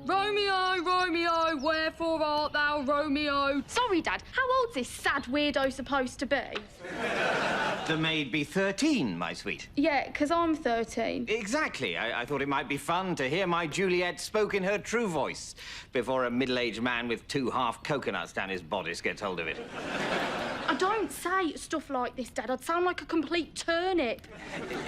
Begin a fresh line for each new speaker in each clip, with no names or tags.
Romeo, Romeo, wherefore art thou, Romeo? Sorry, Dad, how old's this sad weirdo supposed to be?
The maid be 13, my sweet.
Yeah, 'cause I'm 13.
Exactly. I thought it might be fun to hear my Juliet spoke in her true voice before a middle-aged man with 2 half coconuts down his bodice gets hold of it.
I don't say stuff like this, Dad. I'd sound like a complete turnip.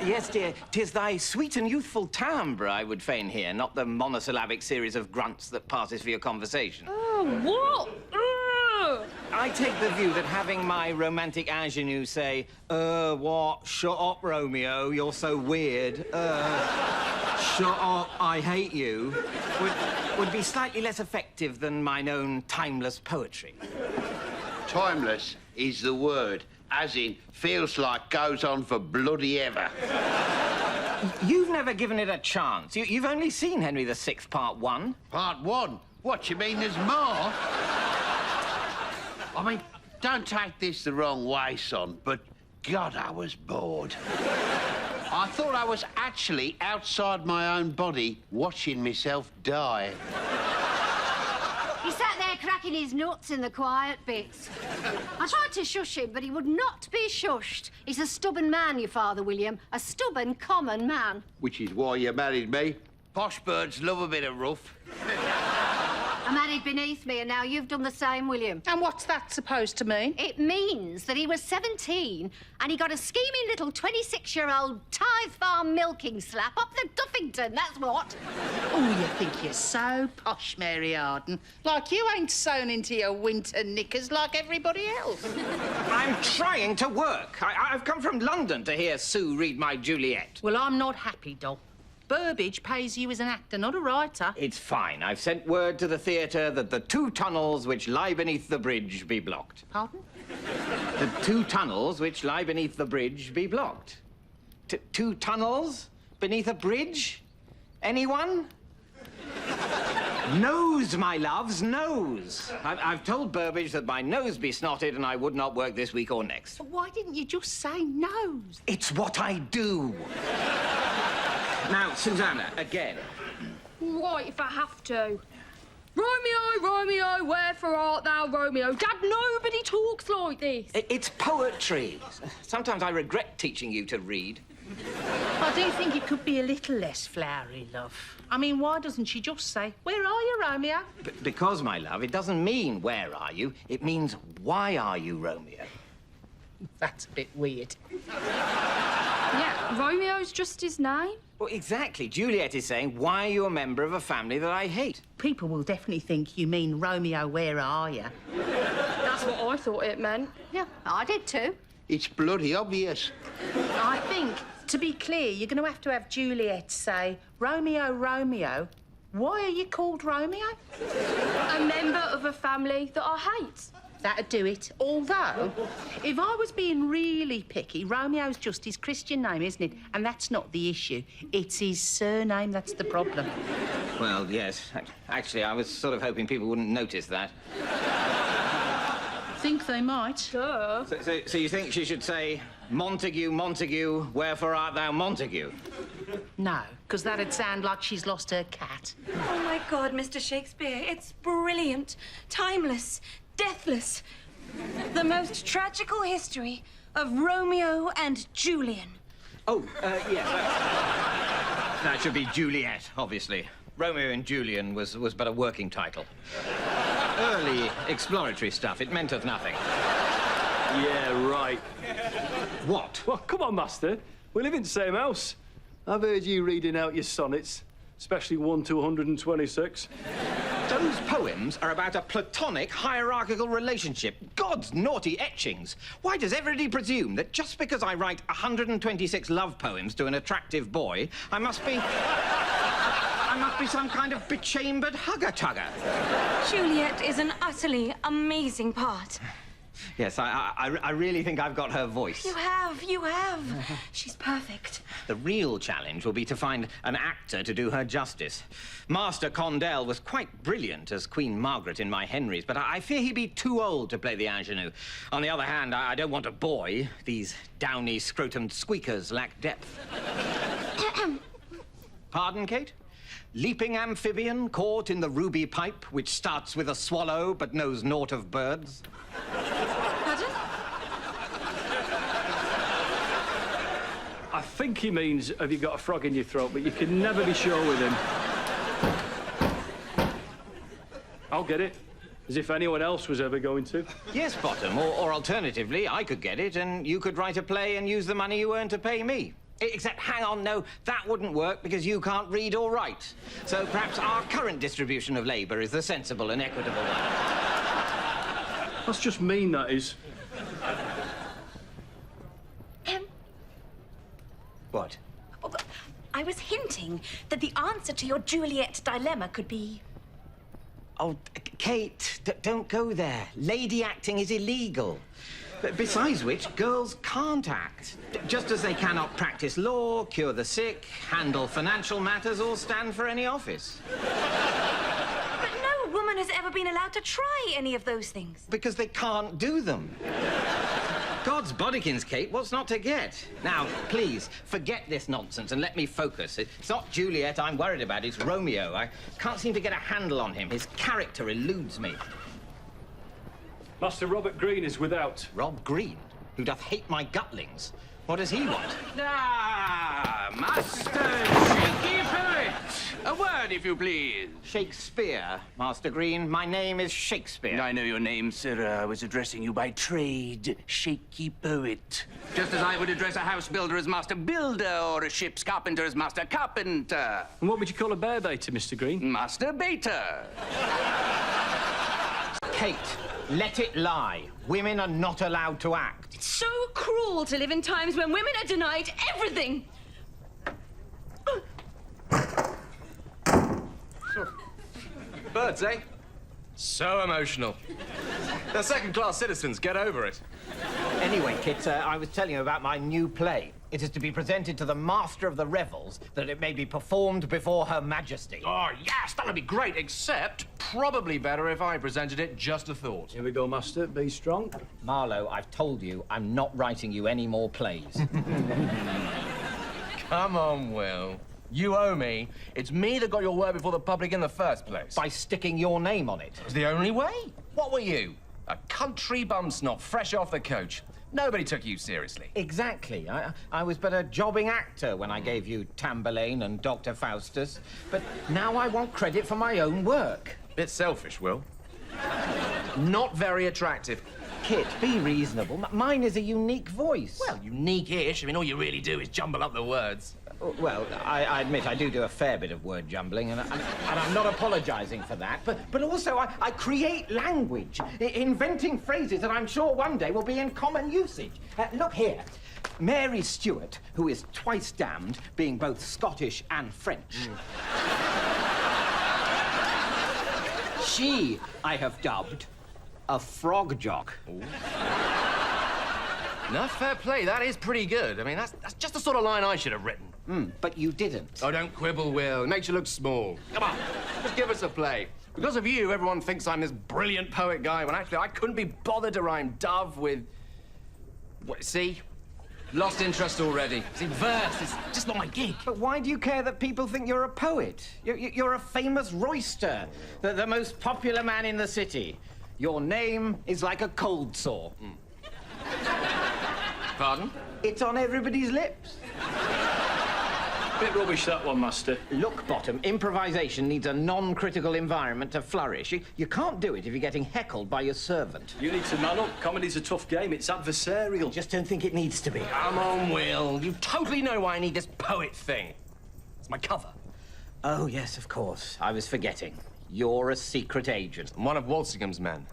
Yes, dear. 'Tis thy sweet and youthful timbre I would fain hear, not the monosyllabic series of grunts that passes for your conversation.
Oh, what? Ugh.
I take the view that having my romantic ingenue say, what? Shut up, Romeo, you're so weird. Shut up, I hate you, would be slightly less effective than mine own timeless poetry.
Timeless is the word, as in feels like goes on for bloody ever.
You've never given it a chance. You've only seen Henry VI, Part 1.
Part 1? What, you mean there's more? I mean, don't take this the wrong way, son, but God, I was bored. I thought I was actually outside my own body watching myself die.
He sat there cracking his nuts in the quiet bits. I tried to shush him, but he would not be shushed. He's a stubborn man, your father, William. A stubborn, common man.
Which is why you married me. Posh birds love a bit of rough.
I married beneath me, and now you've done the same, William.
And what's that supposed to mean?
It means that he was 17 and he got a scheming little 26-year-old tithe farm milking slap up the Duffington, that's what.
Oh, you think you're so posh, Mary Arden. Like you ain't sewn into your winter knickers like everybody else.
I'm trying to work. I've come from London to hear Sue read my Juliet.
Well, I'm not happy, Doll. Burbage pays you as an actor, not a writer.
It's fine. I've sent word to the theatre that the 2 tunnels which lie beneath the bridge be blocked.
Pardon?
The 2 tunnels which lie beneath the bridge be blocked. 2 tunnels beneath a bridge? Anyone? Nose, my loves, nose. I've told Burbage that my nose be snotted and I would not work this week or next.
But why didn't you just say nose?
It's what I do. Now, Susanna, again.
Right, if I have to. Romeo, Romeo, wherefore art thou, Romeo? Dad, nobody talks like this.
It's poetry. Sometimes I regret teaching you to read.
I do think it could be a little less flowery, love. I mean, why doesn't she just say, where are you, Romeo?
Because, my love, it doesn't mean where are you. It means why are you, Romeo?
That's a bit weird.
Yeah, Romeo's just his name.
Well, exactly. Juliet is saying, why are you a member of a family that I hate?
People will definitely think you mean Romeo, where are you?
That's what I thought it meant.
Yeah, I did too.
It's bloody obvious.
I think, to be clear, you're going to have Juliet say, Romeo, Romeo, why are you called Romeo?
A member of a family that I hate.
That'd do it. Although, if I was being really picky, Romeo's just his Christian name, isn't it? And that's not the issue. It's his surname that's the problem.
Well, yes. Actually, I was sort of hoping people wouldn't notice that.
Think they might.
Duh.
So you think she should say, Montague, Montague, wherefore art thou Montague?
No, because that'd sound like she's lost her cat.
Oh, my God, Mr. Shakespeare, it's brilliant, timeless, deathless. The most tragical history of Romeo and Julian.
Oh, yes. That should be Juliet, obviously. Romeo and Julian was but a working title. Early exploratory stuff. It meant of nothing.
Yeah, right.
What?
Well, come on, Master. We live in the same house. I've heard you reading out your sonnets, especially 1 to 126.
Those poems are about a platonic hierarchical relationship. God's naughty etchings. Why does everybody presume that just because I write 126 love poems to an attractive boy, I must be some kind of bechambered hugger-tugger?
Juliet is an utterly amazing part.
Yes, I really think I've got her voice.
You have. She's perfect.
The real challenge will be to find an actor to do her justice. Master Condell was quite brilliant as Queen Margaret in My Henrys, but I fear he'd be too old to play the ingenue. On the other hand, I don't want a boy. These downy scrotumed squeakers lack depth. Pardon, Kate? Leaping amphibian caught in the ruby pipe, which starts with a swallow but knows naught of birds.
Pardon?
I think he means, have you got a frog in your throat, but you can never be sure with him. I'll get it, as if anyone else was ever going to.
Yes, Bottom, or alternatively, I could get it and you could write a play and use the money you earn to pay me. Except, hang on, no, that wouldn't work because you can't read or write. So perhaps our current distribution of labour is the sensible and equitable one.
That's just mean, that is.
What?
Oh, I was hinting that the answer to your Juliet dilemma could be...
Oh, Kate, don't go there. Lady acting is illegal. Besides which, girls can't act. Just as they cannot practice law, cure the sick, handle financial matters, or stand for any office.
But no woman has ever been allowed to try any of those things.
Because they can't do them. God's bodykins, Kate, what's not to get? Now, please, forget this nonsense and let me focus. It's not Juliet I'm worried about, it's Romeo. I can't seem to get a handle on him. His character eludes me.
Master Robert Green is without.
Rob Green, who doth hate my gutlings. What does he want?
Ah, Master Shaky Poet! A word, if you please.
Shakespeare, Master Green. My name is Shakespeare.
I know your name, sir. I was addressing you by trade, Shaky Poet. Just as I would address a house builder as Master Builder or a ship's carpenter as Master Carpenter.
And what would you call a bear baiter, Mr. Green?
Master Baiter.
Kate, let it lie. Women are not allowed to act.
It's so cruel to live in times when women are denied everything.
Birds, eh? So emotional. They're second-class citizens. Get over it.
Anyway, Kit, I was telling you about my new play. It is to be presented to the Master of the Revels, that it may be performed before Her Majesty.
Oh, yes, that'll be great, except probably better if I presented it. Just a thought.
Here we go, Master. Be strong.
Marlowe, I've told you I'm not writing you any more plays.
Come on, Will. You owe me. It's me that got your word before the public in the first place.
By sticking your name on it.
It's the only way. What were you? A country bum snot fresh off the coach. Nobody took you seriously.
Exactly. I was but a jobbing actor when I gave you Tamburlaine and Dr. Faustus. But now I want credit for my own work.
Bit selfish, Will. Not very attractive.
Kit, be reasonable. Mine is a unique voice.
Well, unique-ish. I mean, all you really do is jumble up the words.
Well, I admit I do a fair bit of word jumbling, and I'm not apologising for that. But also, I create language, inventing phrases that I'm sure one day will be in common usage. Look here. Mary Stuart, who is twice damned, being both Scottish and French. She, I have dubbed, a frog jock.
No, fair play. That is pretty good. I mean, that's just the sort of line I should have written.
But you didn't.
Oh, don't quibble, Will. It makes you look small. Come on, just give us a play. Because of you, everyone thinks I'm this brilliant poet guy, when actually I couldn't be bothered to rhyme dove with... What, see? Lost interest already. See, verse is just not my gig.
But why do you care that people think you're a poet? You're a famous royster, the most popular man in the city. Your name is like a cold sore.
Pardon?
It's on everybody's lips.
Bit rubbish, that one, Master.
Look, Bottom, improvisation needs a non-critical environment to flourish. You can't do it if you're getting heckled by your servant.
You need to man up. Comedy's a tough game. It's adversarial.
I just don't think it needs to be.
Come on, Will. You totally know why I need this poet thing. It's my cover.
Oh, yes, of course. I was forgetting. You're a secret agent.
I'm one of Walsingham's men.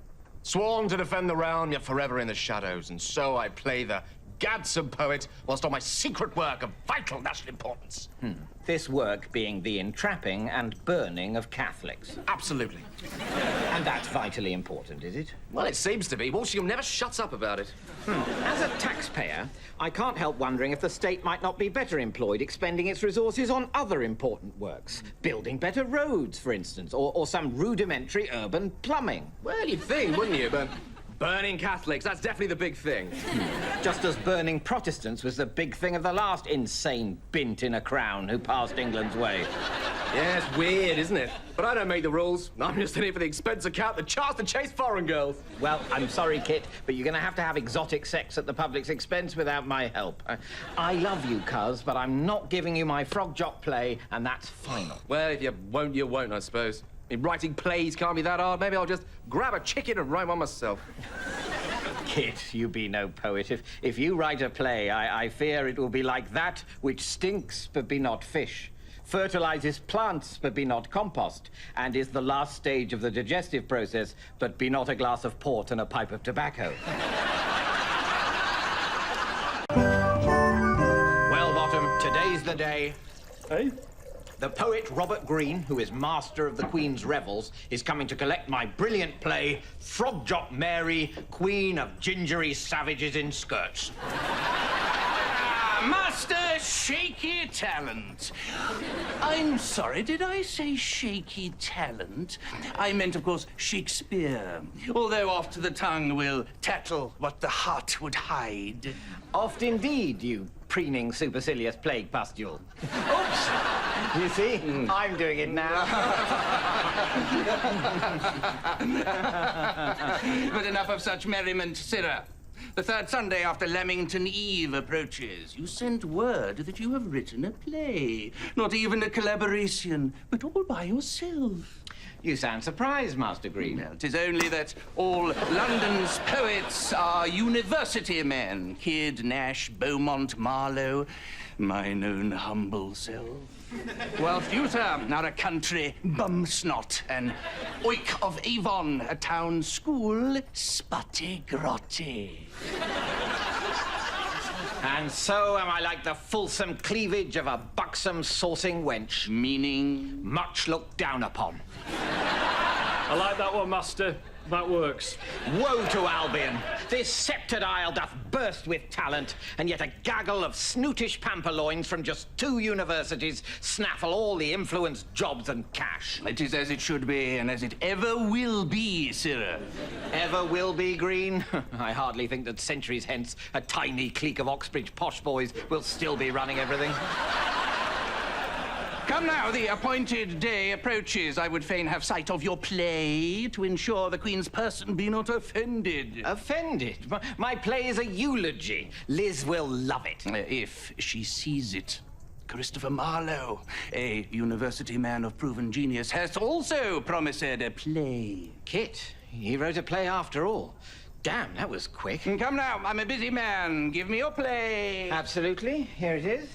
Sworn to defend the realm, yet forever in the shadows. And so I play the gadsome poet whilst on my secret work of vital national importance.
This work being the entrapping and burning of Catholics.
Absolutely.
And that's vitally important, is it?
Well, it seems to be. Walsingham never shuts up about it.
As a taxpayer, I can't help wondering if the state might not be better employed expending its resources on other important works. Building better roads, for instance, or some rudimentary urban plumbing.
Well, you'd think, wouldn't you? But burning Catholics, that's definitely the big thing.
Just as burning Protestants was the big thing of the last insane bint in a crown who passed England's way.
Yeah, it's weird, isn't it? But I don't make the rules. I'm just in it for the expense account, the chance to chase foreign girls.
Well, I'm sorry, Kit, but you're going to have exotic sex at the public's expense without my help. I love you, cuz, but I'm not giving you my frog jock play, and that's final.
Well, if you won't, I suppose. I mean, writing plays can't be that hard. Maybe I'll just grab a chicken and write one myself.
Kit, you be no poet. If you write a play, I fear it will be like that which stinks but be not fish, fertilizes plants but be not compost, and is the last stage of the digestive process but be not a glass of port and a pipe of tobacco. Well, Bottom, today's the day.
Hey?
The poet Robert Greene, who is master of the Queen's revels, is coming to collect my brilliant play, Frog Jock Mary, Queen of Gingery Savages in Skirts.
Master Shaky Talent. I'm sorry, did I say shaky talent? I meant, of course, Shakespeare. Although oft the tongue will tattle what the heart would hide.
Oft indeed, you preening supercilious plague pustule. Oops! You see? I'm doing it now.
But enough of such merriment, sirrah. The third Sunday after Lamington Eve approaches, you sent word that you have written a play. Not even a collaboration, but all by yourself.
You sound surprised, Master Greene.
Well, 'tis only that all London's poets are university men. Kidd, Nash, Beaumont, Marlowe, mine own humble self. Whilst you, sir, are a country bumsnot, an oik of Avon, a town school sputty-grotty.
And so am I like the fulsome cleavage of a buxom saucing wench.
Meaning?
Much looked down upon.
I like that one, Master. That works.
Woe to Albion! This sceptred isle doth burst with talent, and yet a gaggle of snootish pamperloins from just 2 universities snaffle all the influence, jobs, and cash.
It is as it should be, and as it ever will be, sirrah.
Ever will be, Greene? I hardly think that centuries hence a tiny clique of Oxbridge posh boys will still be running everything.
Come now, the appointed day approaches. I would fain have sight of your play to ensure the Queen's person be not offended.
Offended? My play is a eulogy. Liz will love it.
If she sees it. Christopher Marlowe, a university man of proven genius, has also promised a play.
Kit, he wrote a play after all. Damn, that was quick.
Come now, I'm a busy man. Give me your play.
Absolutely. Here it is.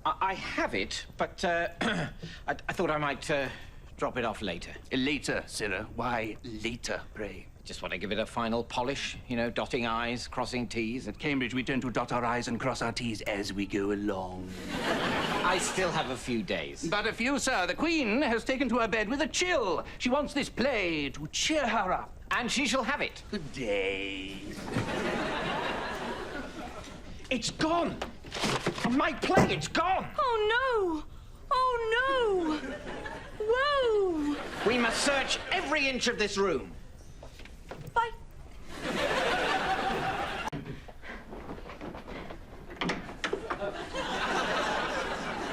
I have it, but I thought I might drop it off later.
Later, sirrah. Why later, pray?
Just want to give it a final polish, you know, dotting I's, crossing T's.
At Cambridge, we tend to dot our I's and cross our T's as we go along.
I still have a few days.
But a few, sir. The Queen has taken to her bed with a chill. She wants this play to cheer her up.
And she shall have it.
Good day.
It's gone! My play, it's gone!
Oh, no! Oh, no! Whoa!
We must search every inch of this room.
Bye.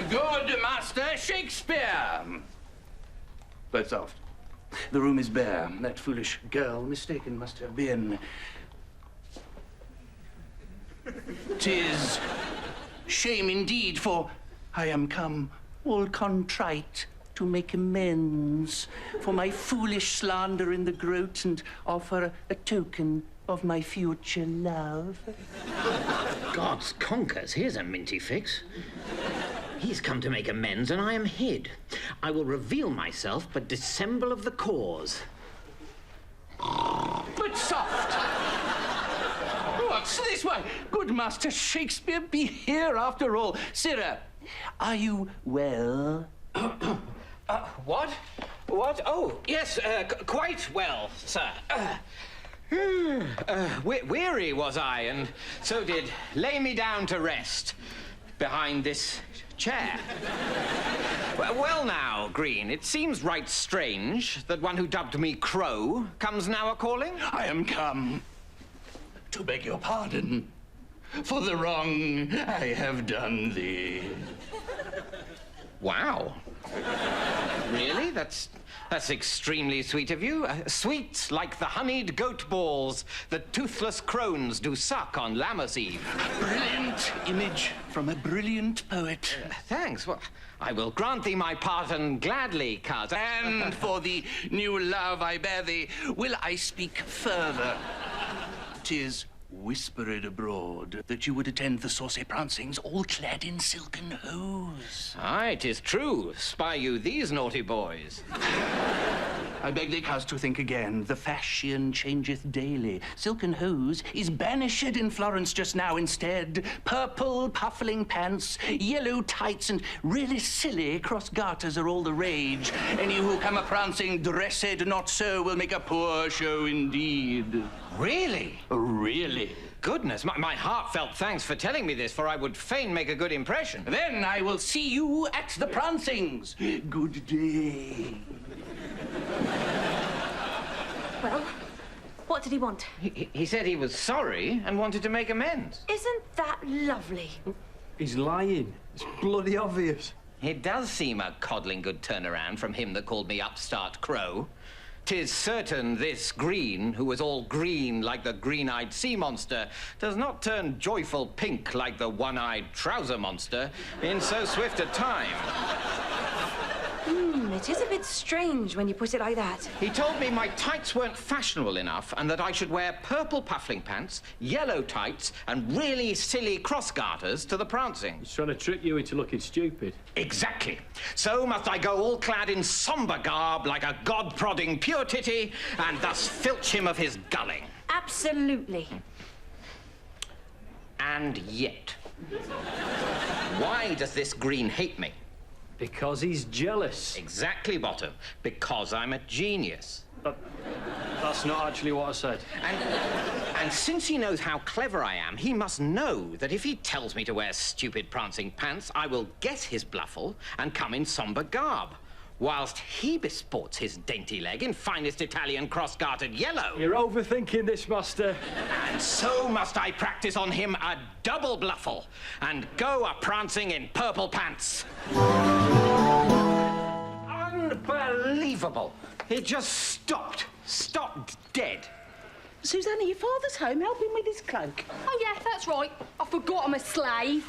Good, Master Shakespeare. But soft. The room is bare. That foolish girl mistaken must have been. 'Tis shame indeed, for I am come all contrite to make amends for my foolish slander in the groat and offer a token of my future love.
God's conkers, here's a minty fix. He's come to make amends, and I am hid. I will reveal myself, but dissemble of the cause.
But soft! What's this? Why, good Master Shakespeare be here after all. Sirrah, are you well?
What? What? Oh, yes, quite well, sir. Weary was I, and so did lay me down to rest behind this chair. Well now, Greene, it seems right strange that one who dubbed me Crow comes now a-calling.
I am come to beg your pardon. for the wrong I have done thee.
Wow. Really? That's extremely sweet of you. Sweet like the honeyed goat balls that toothless crones do suck on Lammas Eve.
Brilliant image from a brilliant poet.
Thanks. Well, I will grant thee my pardon gladly, cousin.
And for the new love I bear thee, will I speak further? 'Tis whispered abroad that you would attend the saucy prancings all clad in silken hose.
Aye, 'tis true. Spy you these naughty boys.
I beg thee, coz, to think again. The fashion changeth daily. Silken hose is banished in Florence just now. Instead, purple puffling pants, yellow tights, and really silly cross garters are all the rage. Any who come a-prancing dressed not so will make a poor show indeed.
Really?
Really?
Goodness, my heartfelt thanks for telling me this, for I would fain make a good impression.
Then I will see you at the prancings. Good day.
Well, what did he want?
He said he was sorry and wanted to make amends.
Isn't that lovely?
He's lying. It's bloody obvious.
It does seem a coddling good turnaround from him that called me Upstart Crow. 'Tis certain this Green, who was all green like the green-eyed sea monster, does not turn joyful pink like the one-eyed trouser monster in so swift a time.
It is a bit strange when you put it like that.
He told me my tights weren't fashionable enough and that I should wear purple puffling pants, yellow tights, and really silly cross garters to the prancing.
He's trying to trick you into looking stupid.
Exactly. So must I go all clad in sombre garb like a god-prodding pure titty and thus filch him of his gulling.
Absolutely.
And yet, why does this Green hate me?
Because he's jealous.
Exactly, Bottom. Because I'm a genius.
That's not actually what I said.
And since he knows how clever I am, he must know that if he tells me to wear stupid prancing pants, I will guess his bluffle and come in sombre garb, whilst he besports his dainty leg in finest Italian cross-gartered yellow.
You're overthinking this, Master.
And so must I practice on him a double bluffle and go a-prancing in purple pants. Unbelievable. It just stopped dead.
Susanna, your father's home. Help him with his cloak.
Oh, yeah, that's right. I forgot I'm a slave.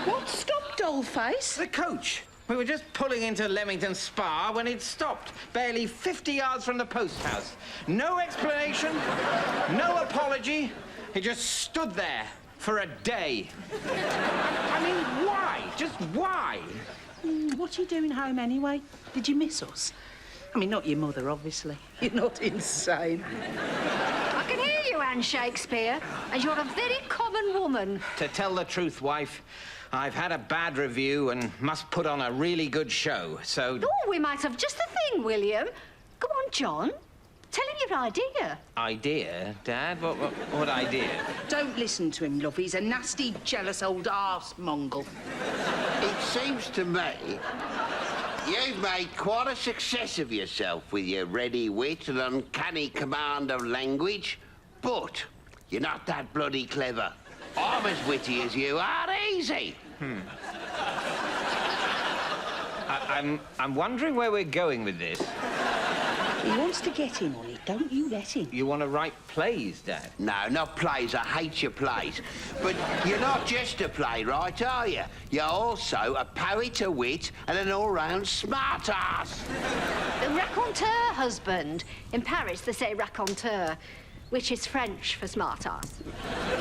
What stopped, dollface?
The coach. We were just pulling into Leamington Spa when it stopped, barely 50 yards from the post house. No explanation, no apology. He just stood there for a day. I mean, why? Just why?
What are you doing home anyway? Did you miss us? I mean, not your mother, obviously. You're not insane.
I can hear you, Anne Shakespeare, and you're a very common woman.
To tell the truth, wife, I've had a bad review and must put on a really good show, so...
Oh, we might have just the thing, William. Go on, John. Tell him your idea.
Idea? Dad? What idea?
Don't listen to him, love. He's a nasty, jealous old arse-mongle.
It seems to me you've made quite a success of yourself with your ready wit and uncanny command of language, but you're not that bloody clever. I'm as witty as you are, easy.
I'm wondering where we're going with this.
He wants to get in on it. Don't you let him.
You want to write plays, Dad?
No, not plays. I hate your plays. But you're not just a playwright, are you? You're also a poet, a wit, and an all-round smart-ass.
The raconteur husband. In Paris, they say raconteur, which is French for smart-ass.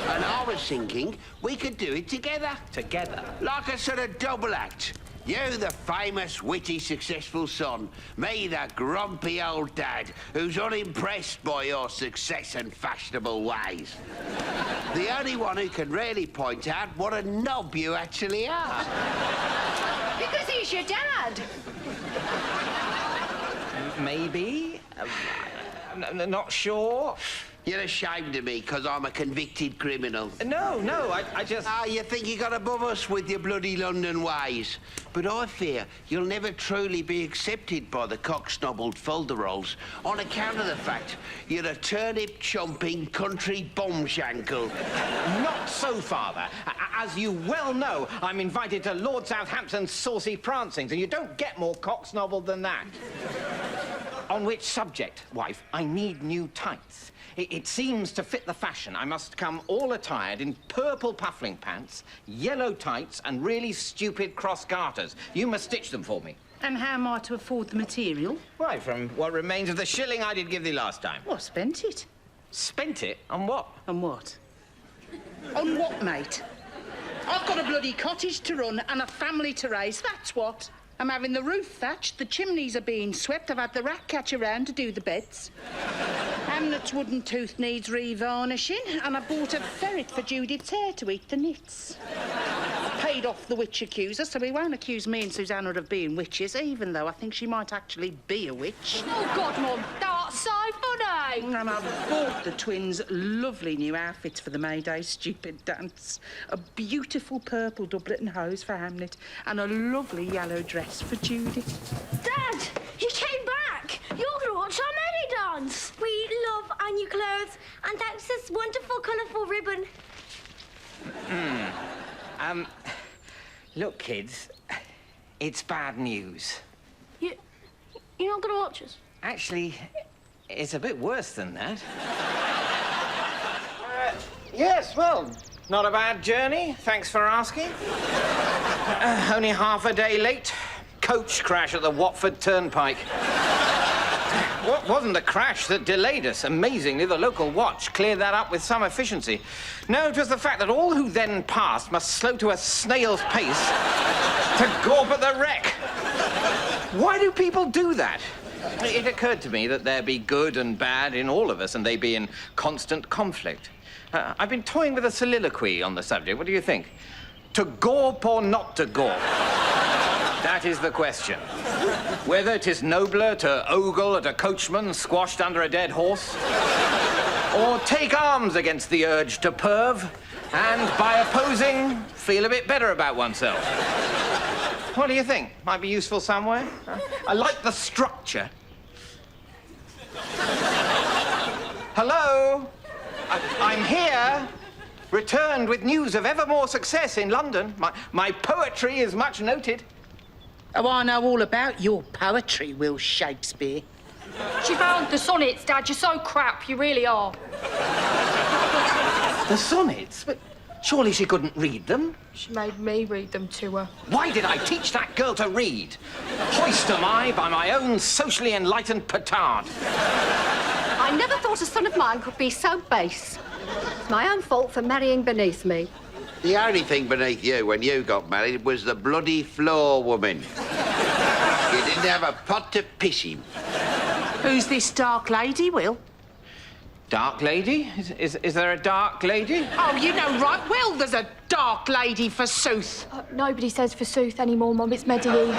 And I was thinking we could do it together.
Together?
Like a sort of double act. You, the famous, witty, successful son. Me, the grumpy old dad, who's unimpressed by your success and fashionable ways. The only one who can really point out what a knob you actually are.
Because he's your dad.
Maybe. I'm not sure.
You're ashamed of me because I'm a convicted criminal.
No, I just...
Ah, you think you got above us with your bloody London ways. But I fear you'll never truly be accepted by the cock-snobbled folderols on account of the fact you're a turnip-chomping country bombshankle.
Not so, Father. As you well know, I'm invited to Lord Southampton's saucy prancings, and you don't get more cock-snobbled than that. On which subject, wife, I need new tights. It seems to fit the fashion. I must come all attired in purple puffling pants, yellow tights, and really stupid cross garters. You must stitch them for me.
And how am I to afford the material?
Why, from what remains of the shilling I did give thee last time.
Well, spent it.
Spent it? On what?
On what? On what, mate? I've got a bloody cottage to run and a family to raise, that's what. I'm having the roof thatched, the chimneys are being swept, I've had the rat catcher round to do the beds. Hamlet's wooden tooth needs revarnishing, and I bought a ferret for Judith's hair to eat the nits. I paid off the witch accuser, so he won't accuse me and Susanna of being witches, even though I think she might actually be a witch.
Oh, God, Mum, that's so funny.
And I bought the twins lovely new outfits for the May Day stupid dance. A beautiful purple doublet and hose for Hamlet, and a lovely yellow dress for Judith.
Dad, you came back. You're going to watch our Melody dance. We love our new clothes, and thanks to this wonderful, colourful ribbon.
Look, kids, it's bad news.
You're not going to watch us?
Actually, it's a bit worse than that. Yes, well, not a bad journey. Thanks for asking. Only half a day late. Coach crash at the Watford Turnpike. What wasn't the crash that delayed us? Amazingly, the local watch cleared that up with some efficiency. No, it was the fact that all who then passed must slow to a snail's pace to gawp at the wreck. Why do people do that? It occurred to me that there be good and bad in all of us, and they be in constant conflict. I've been toying with a soliloquy on the subject. What do you think? To gawp or not to gawp? That is the question. Whether it is nobler to ogle at a coachman squashed under a dead horse, or take arms against the urge to perv, and by opposing, feel a bit better about oneself. What do you think? Might be useful somewhere? I like the structure. Hello? I'm here. Returned with news of ever more success in London. My poetry is much noted.
Oh, I know all about your poetry, Will Shakespeare.
She found the sonnets, Dad. You're so crap, you really are.
The sonnets? But surely she couldn't read them.
She made me read them to her.
Why did I teach that girl to read? Hoist am I by my own socially enlightened petard.
I never thought a son of mine could be so base. It's my own fault for marrying beneath me.
The only thing beneath you when you got married was the bloody floor woman. You didn't have a pot to piss him.
Who's this dark lady, Will?
Dark lady? Is there a dark lady?
Oh, you know right well there's a dark lady, forsooth.
Nobody says forsooth anymore, Mum. It's medieval.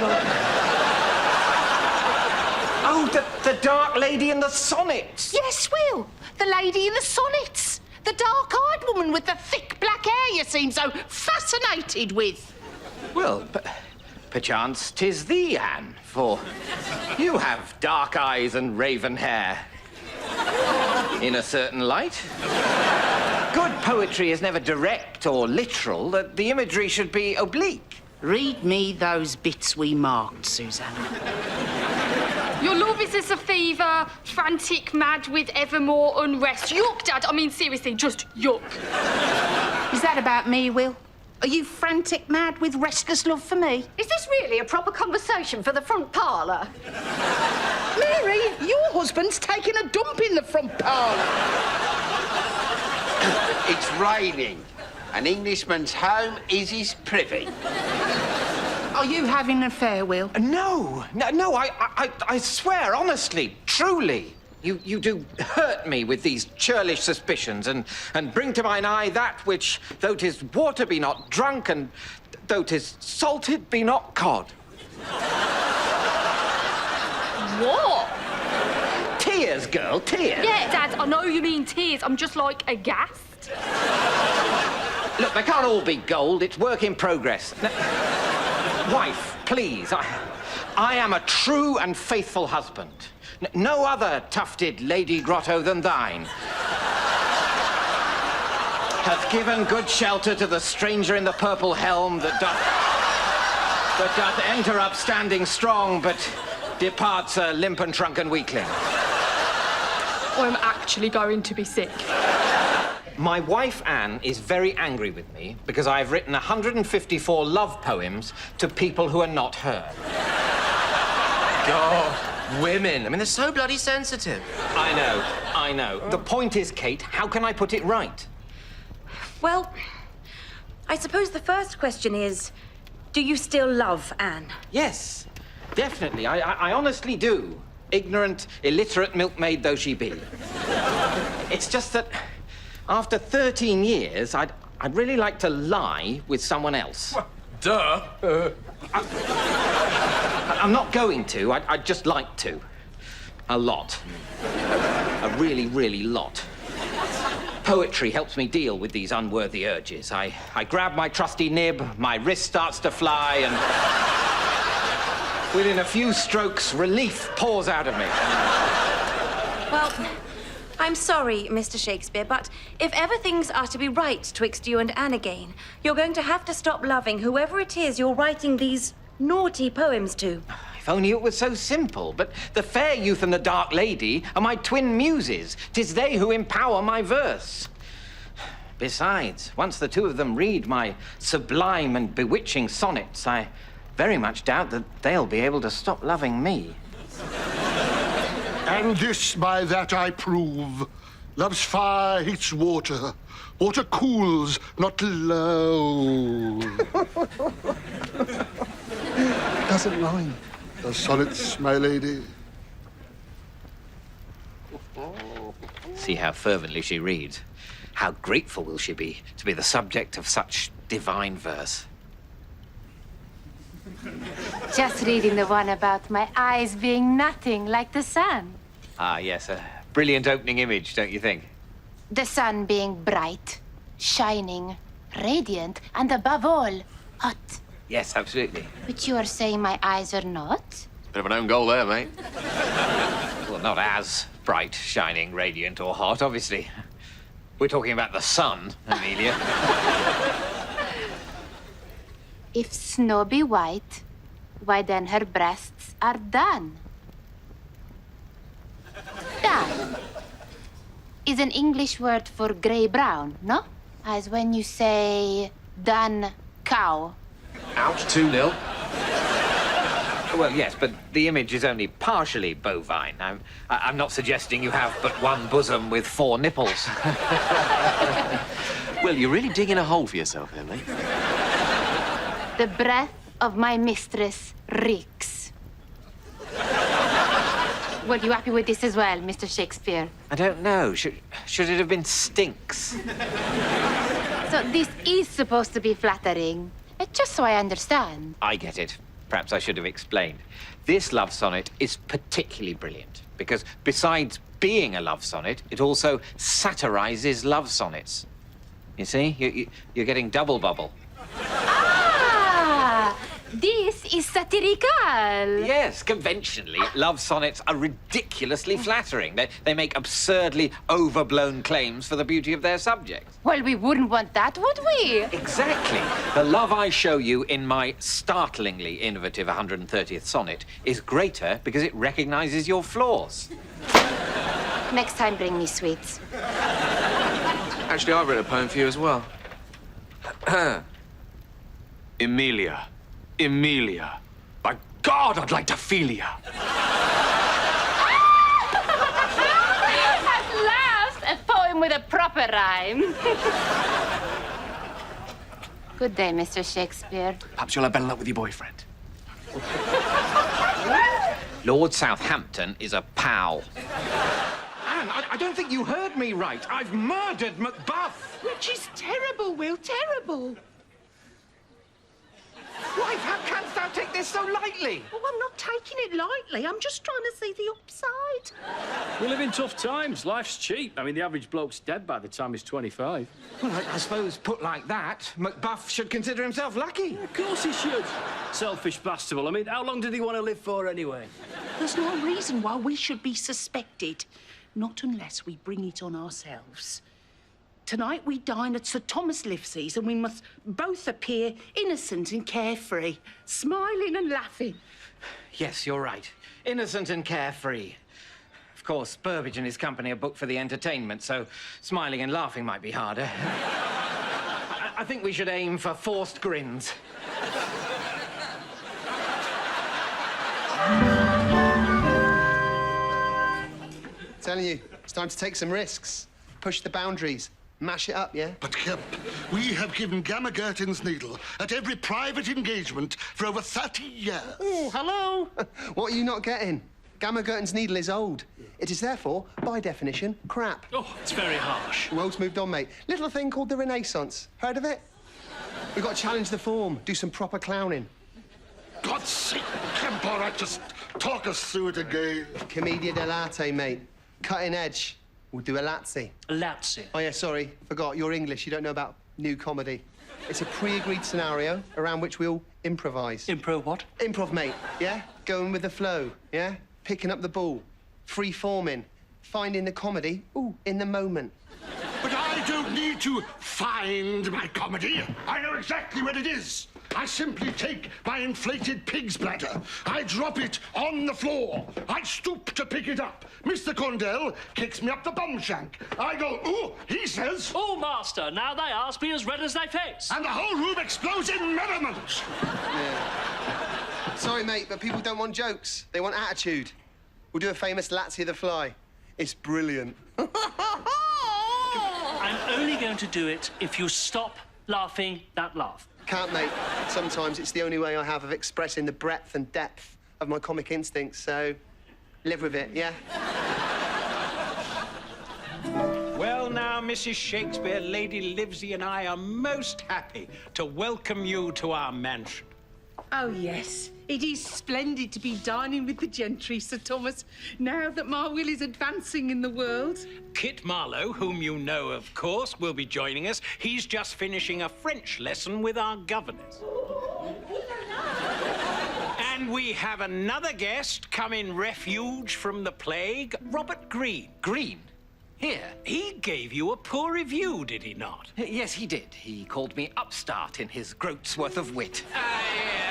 Oh, the dark lady in the sonnets.
Yes, Will. The lady in the sonnets. The dark-eyed woman with the thick black hair you seem so fascinated with.
Well, perchance 'tis thee, Anne, for you have dark eyes and raven hair. In a certain light. Good poetry is never direct or literal. The imagery should be oblique.
Read me those bits we marked, Susanna.
Your love is as a fever, frantic, mad with evermore unrest. Yuck, Dad. I mean, seriously, just yuck.
Is that about me, Will? Are you frantic mad with restless love for me?
Is this really a proper conversation for the front parlour?
Mary, your husband's taking a dump in the front parlour.
It's raining. An Englishman's home is his privy.
Are you having an affair, Will?
No, I swear, honestly, truly. You do hurt me with these churlish suspicions and bring to mine eye that which, though 'tis water be not drunk, and though 'tis salted be not cod.
What?
Tears Tears, girl, tears.
Yeah, Dad, I know you mean tears. I'm just, like, aghast.
Look, they can't all be gold. It's work in progress. Wife, please. I am a true and faithful husband. No other tufted lady grotto than thine hath given good shelter to the stranger in the purple helm that doth enter upstanding strong, but departs a limp and shrunken weakling.
I'm actually going to be sick.
My wife, Anne, is very angry with me because I've written 154 love poems to people who are not her.
God, women. I mean, they're so bloody sensitive.
I know. The point is, Kate, how can I put it right?
Well, I suppose the first question is, do you still love Anne?
Yes, definitely. I honestly do. Ignorant, illiterate milkmaid though she be. It's just that after 13 years, I'd really like to lie with someone else.
Duh.
I'm not going to. I'd just like to. A lot. A really, really lot. Poetry helps me deal with these unworthy urges. I grab my trusty nib, my wrist starts to fly, and within a few strokes, relief pours out of me.
Well, I'm sorry, Mr. Shakespeare, but if ever things are to be right twixt you and Anne again, you're going to have to stop loving whoever it is you're writing these naughty poems to.
If only it was so simple. But the fair youth and the dark lady are my twin muses. 'Tis they who empower my verse. Besides, once the two of them read my sublime and bewitching sonnets, I very much doubt that they'll be able to stop loving me.
And this by that I prove. Love's fire hates water. Water cools, not love. Doesn't rhyme. The sonnets, my lady.
See how fervently she reads. How grateful will she be to be the subject of such divine verse.
Just reading the one about my eyes being nothing like the sun.
Ah, yes, a brilliant opening image, don't you think?
The sun being bright, shining, radiant, and above all, hot.
Yes, absolutely.
But you are saying my eyes are not?
Bit of an own goal there, mate.
Well, not as bright, shining, radiant, or hot, obviously. We're talking about the sun, Amelia.
If snow be white, why then her breasts are done. Done is an English word for grey-brown, no? As when you say done cow.
Ouch, 2-0.
Well, yes, but the image is only partially bovine. I'm not suggesting you have but one bosom with 4 nipples.
Well, you're really digging a hole for yourself here, mate.
The breath of my mistress reeks. Were you happy with this as well, Mr. Shakespeare?
I don't know. Should it have been stinks?
So this is supposed to be flattering. Just so I understand.
I get it. Perhaps I should have explained. This love sonnet is particularly brilliant because besides being a love sonnet, it also satirizes love sonnets. You see? You're getting double bubble.
Ah! This is satirical.
Yes, conventionally, love sonnets are ridiculously flattering. They make absurdly overblown claims for the beauty of their subject.
Well, we wouldn't want that, would we?
Exactly. The love I show you in my startlingly innovative 130th sonnet is greater because it recognizes your flaws.
Next time, bring me sweets.
Actually, I've written a poem for you as well. Emilia. Emilia. By God, I'd like to feel ya.
At last, a poem with a proper rhyme. Good day, Mr. Shakespeare.
Perhaps you'll have better luck with your boyfriend.
Lord Southampton is a pal. Anne, I don't think you heard me right. I've murdered Macbeth.
Which is terrible, Will, terrible.
Wife, how canst thou take this so lightly?
Oh, I'm not taking it lightly. I'm just trying to see the upside.
We live in tough times. Life's cheap. I mean, the average bloke's dead by the time he's 25.
Well, I suppose, put like that, Macbeth should consider himself lucky.
Of course he should. Selfish bastable. I mean, how long did he want to live for anyway?
There's no reason why we should be suspected. Not unless we bring it on ourselves. Tonight we dine at Sir Thomas Livesey's and we must both appear innocent and carefree, smiling and laughing.
Yes, you're right. Innocent and carefree. Of course, Burbage and his company are booked for the entertainment, so smiling and laughing might be harder. I think we should aim for forced grins.
Telling you, it's time to take some risks. Push the boundaries. Mash it up, yeah?
But, Kemp, we have given Gamma Gertin's needle at every private engagement for over 30 years.
Oh, hello. What are you not getting? Gamma Gertin's needle is old. It is therefore, by definition, crap.
Oh, it's very harsh.
World's moved on, mate. Little thing called the Renaissance. Heard of it? We've got to challenge the form, do some proper clowning.
God's sake, Kemp, all right, just talk us through it again.
Commedia dell'arte, mate. Cutting edge. We'll do a Lazzi.
Lazzi?
Oh, yeah, sorry. Forgot. You're English. You don't know about new comedy. It's a pre-agreed scenario around which we'll improvise.
Improv what?
Improv, mate, yeah? Going with the flow, yeah? Picking up the ball. Free-forming. Finding the comedy, ooh, in the moment.
But I don't need to find my comedy. I know exactly where it is. I simply take my inflated pig's bladder. I drop it on the floor. I stoop to pick it up. Mr. Condell kicks me up the bum shank. I go, ooh, he says...
Oh, master, now thy eyes be as red as thy face.
And the whole room explodes in merriment.
Yeah. Sorry, mate, but people don't want jokes. They want attitude. We'll do a famous Latia the Fly. It's brilliant.
I'm only going to do it if you stop laughing that laugh.
Can't, mate. Sometimes it's the only way I have of expressing the breadth and depth of my comic instincts, so live with it, yeah?
Well, now, Mrs. Shakespeare, Lady Livesey and I are most happy to welcome you to our mansion.
Oh, yes. It is splendid to be dining with the gentry, Sir Thomas, now that my will is advancing in the world.
Kit Marlowe, whom you know, of course, will be joining us. He's just finishing a French lesson with our governess. And we have another guest come in refuge from the plague, Robert Greene.
Green? Here?
He gave you a poor review, did he not?
Yes, he did. He called me upstart in his groat's worth of wit.
I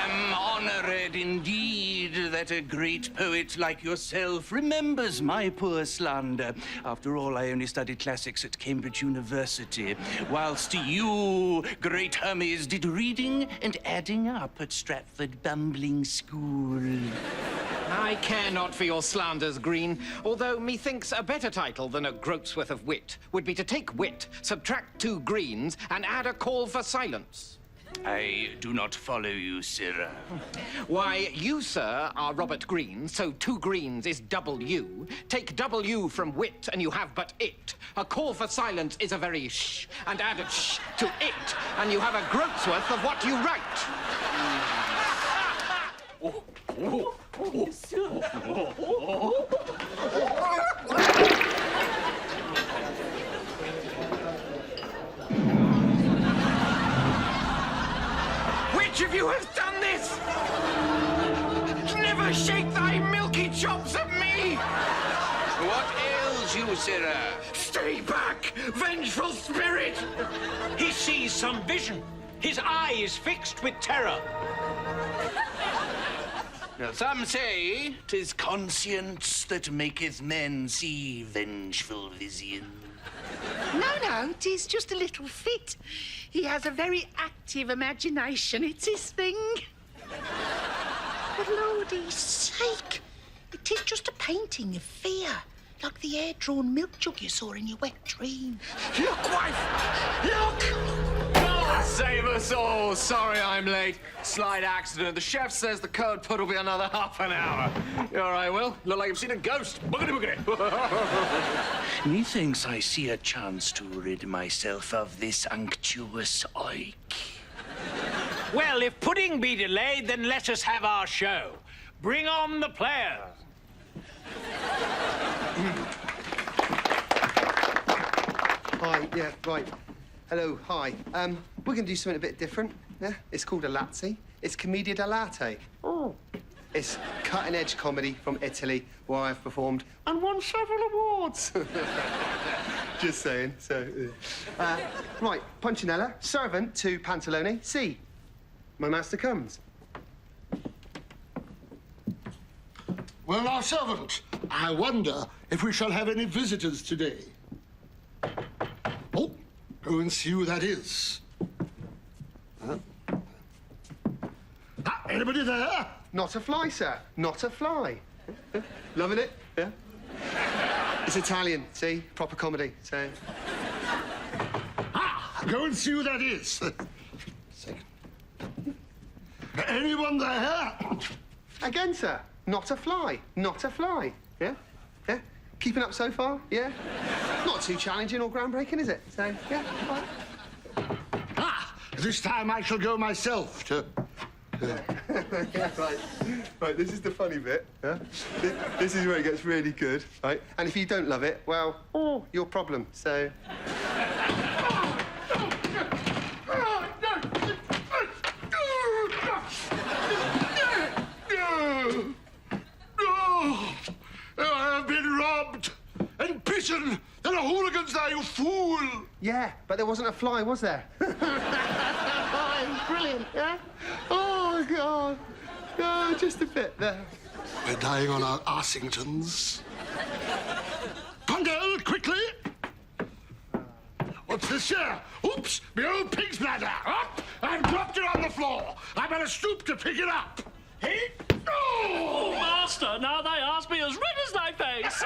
am honoured indeed that a great poet like yourself remembers my poor slander. After all, I only studied classics at Cambridge University, whilst you, great Hermes, did reading and adding up at Stratford Bumbling School.
I care not for your slanders, Green, although methinks a better title than a groat's worth of wit would be to take wit, subtract 2 greens, and add a call for silence.
I do not follow you, sir.
Why, you, sir, are Robert Greene, so 2 greens is W. Take W from wit, and you have but it. A call for silence is a very sh, and add a sh to it, and you have a groat's worth of what you write. Which of you has done this? Never shake thy milky chops at me!
What ails you, sirrah?
Stay back, vengeful spirit!
He sees some vision. His eye is fixed with terror.
Some say 'tis conscience that maketh men see vengeful vision.
No, 'tis just a little fit. He has a very active imagination. It's his thing. For Lordy's sake, it is just a painting of fear, like the air-drawn milk jug you saw in your wet dream.
Look, wife! Look!
God save us all! Sorry I'm late. Slight accident. The chef says the curd puddle will be another half an hour. You all right, Will? Look like you've seen a ghost. Boogity boogity.
Methinks I see a chance to rid myself of this unctuous oik.
Well, if pudding be delayed, then let us have our show. Bring on the players.
Hi, yeah, right. Hello, hi. We're going to do something a bit different, yeah? It's called a Latia. It's commedia dell'arte. Oh. It's cutting-edge comedy from Italy, where I've performed and won several awards. Just saying, so... right, Punchinella, servant to Pantalone, see. My master comes.
Well, our servant, I wonder if we shall have any visitors today. Oh, go and see who that is. Anybody there?
Not a fly, sir. Not a fly. Loving it? Yeah. It's Italian, see? Proper comedy, so...
Go and see who that is. Anyone there?
Again, sir. Not a fly. Not a fly. Yeah? Yeah? Keeping up so far? Yeah? Not too challenging or groundbreaking, is it? So, yeah, fine.
This time I shall go myself to...
Yeah, right. Right, this is the funny bit, yeah? This is where it gets really good, right? And if you don't love it, well, your problem, so...
I've been robbed and beaten. There are hooligans there, you fool!
Yeah, but there wasn't a fly, was there? Brilliant, yeah? Oh, God. Oh, just a bit there.
We're dying on our Arsingtons. Condell, quickly! What's this here? Oops, my old pig's bladder. Up! I've dropped it on the floor. I better stoop to pick it up. Hey?
Oh, master, now they ask me as red as thy face.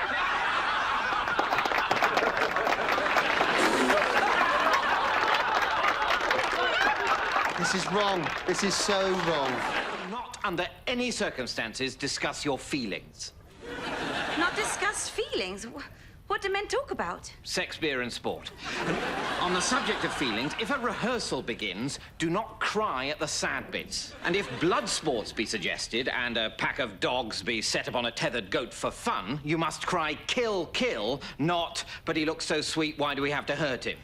This is wrong. This is so wrong.
Not under any circumstances discuss your feelings.
Not discuss feelings? What do men talk about?
Sex, beer, and sport. And on the subject of feelings, if a rehearsal begins, do not cry at the sad bits. And if blood sports be suggested and a pack of dogs be set upon a tethered goat for fun, you must cry, kill, kill, not, but he looks so sweet, why do we have to hurt him?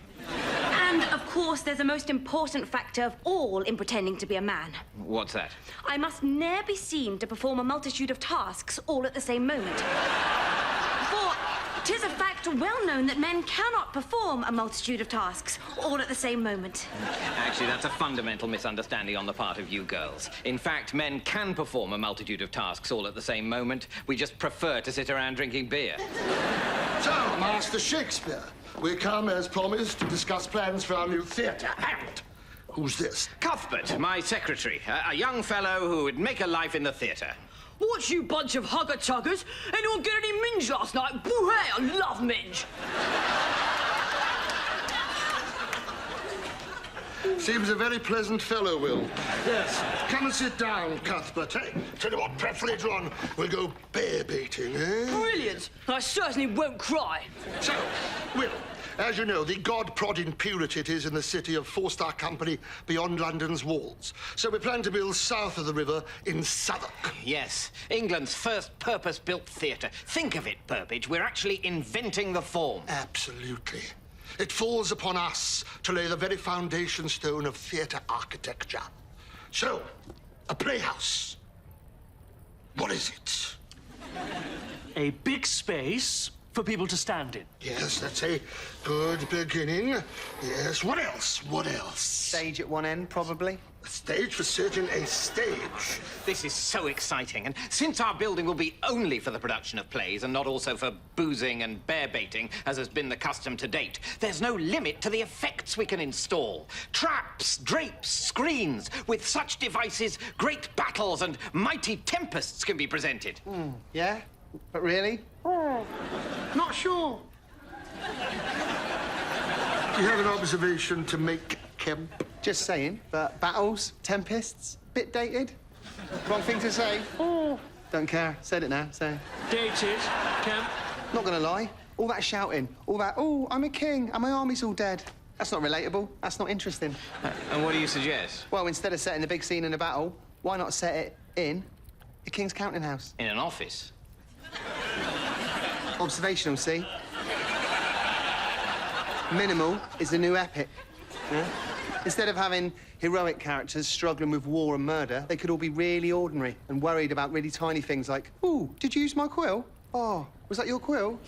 And, of course, there's a most important factor of all in pretending to be a man.
What's that?
I must ne'er be seen to perform a multitude of tasks all at the same moment. For 'tis a fact well known that men cannot perform a multitude of tasks all at the same moment.
Actually, that's a fundamental misunderstanding on the part of you girls. In fact, men can perform a multitude of tasks all at the same moment. We just prefer to sit around drinking beer.
So, Master Shakespeare, we come, as promised, to discuss plans for our new theatre. And who's this?
Cuthbert, my secretary. A young fellow who would make a life in the theatre.
What, you bunch of hugger-chuggers? Anyone get any minge last night? Boo, hey, I love minge.
Seems a very pleasant fellow, Will. Yes. Come and sit down, Cuthbert. Hey, tell you what, perhaps later on we'll go bear baiting, eh?
Brilliant. I certainly won't cry.
So, Will, as you know, the god-prodding purity it is in the city of four-star company beyond London's walls. So we plan to build south of the river in Southwark.
Yes, England's first purpose-built theatre. Think of it, Burbage. We're actually inventing the form.
Absolutely. It falls upon us to lay the very foundation stone of theatre architecture. So, a playhouse. What is it?
A big space for people to stand in.
Yes, that's a good beginning. Yes, what else? What else?
Stage at one end, probably.
A stage, for certain, a stage.
This is so exciting, and since our building will be only for the production of plays and not also for boozing and bear baiting, as has been the custom to date, there's no limit to the effects we can install. Traps, drapes, screens. With such devices, great battles and mighty tempests can be presented.
Yeah? But really?
Not sure. Do you have an observation to make, Kemp?
Just saying, but battles, tempests, bit dated. Wrong thing to say. Don't care. Said it now, so.
Dated, Kemp.
Not gonna lie. All that shouting, all that, oh, I'm a king and my army's all dead. That's not relatable. That's not interesting.
And what do you suggest?
Well, instead of setting the big scene in a battle, why not set it in a King's Counting House?
In an office?
Observational, see? Minimal is the new epic. Yeah? Instead of having heroic characters struggling with war and murder, they could all be really ordinary and worried about really tiny things like, ooh, did you use my quill? Oh, was that your quill?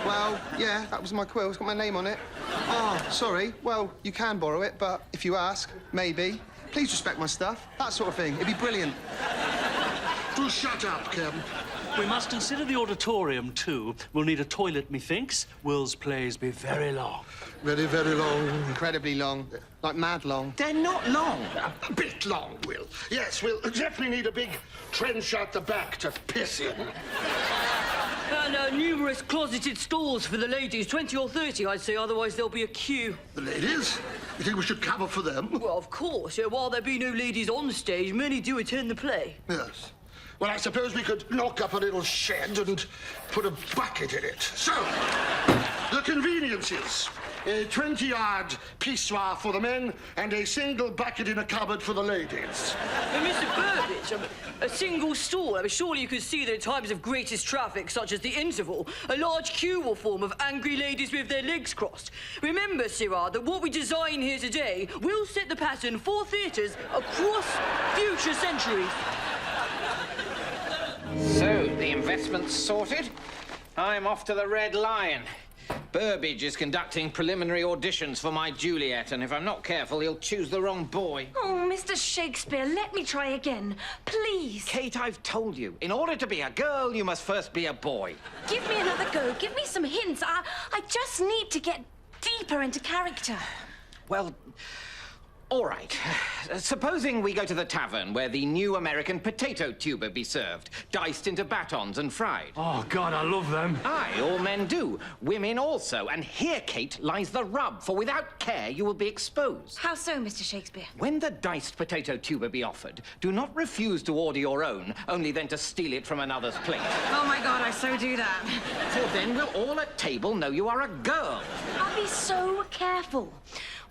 Well, yeah, that was my quill. It's got my name on it. Oh, sorry. Well, you can borrow it, but if you ask, maybe. Please respect my stuff. That sort of thing. It'd be brilliant.
Do shut up, Kemp.
We must consider the auditorium, too. We'll need a toilet, methinks. Will's plays be very long.
Very, very long.
Incredibly long. Like mad long.
They're not long.
A bit long, Will. Yes, we'll definitely need a big trench out the back to piss in.
And numerous closeted stalls for the ladies, 20 or 30, I'd say, otherwise there'll be a queue.
The ladies? You think we should cover for them?
Well, of course. While there be no ladies on stage, many do attend the play.
Yes. Well, I suppose we could knock up a little shed and put a bucket in it. So, the conveniences. A 20-yard pissoir for the men and a single bucket in a cupboard for the ladies.
Mr. Burbage, a single stall. Surely you could see that at times of greatest traffic, such as the interval, a large queue will form of angry ladies with their legs crossed. Remember, Sirrah, that what we design here today will set the pattern for theatres across future centuries.
So, the investment's sorted. I'm off to the Red Lion. Burbage is conducting preliminary auditions for my Juliet, and if I'm not careful, he'll choose the wrong boy.
Oh, Mr. Shakespeare, let me try again, please.
Kate, I've told you, in order to be a girl, you must first be a boy.
Give me another go. Give me some hints. I just need to get deeper into character.
Well, all right. Supposing we go to the tavern where the new American potato tuber be served, diced into batons and fried.
Oh, God, I love them.
Aye, all men do. Women also. And here, Kate, lies the rub, for without care you will be exposed.
How so, Mr. Shakespeare?
When the diced potato tuber be offered, do not refuse to order your own, only then to steal it from another's plate.
Oh, my God, I so do that.
For then we'll all at table know you are a girl.
I'll be so careful.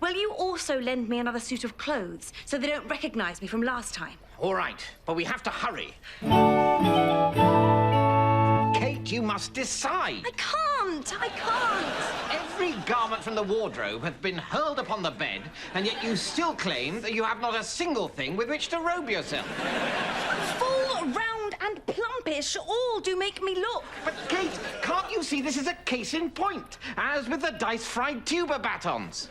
Will you also lend me another suit of clothes so they don't recognize me from last time?
All right, but we have to hurry. Kate, you must decide.
I can't.
Every garment from the wardrobe has been hurled upon the bed, and yet you still claim that you have not a single thing with which to robe yourself.
Full, round, and plumpish all do make me look.
But, Kate, can't you see this is a case in point, as with the dice-fried tuber batons?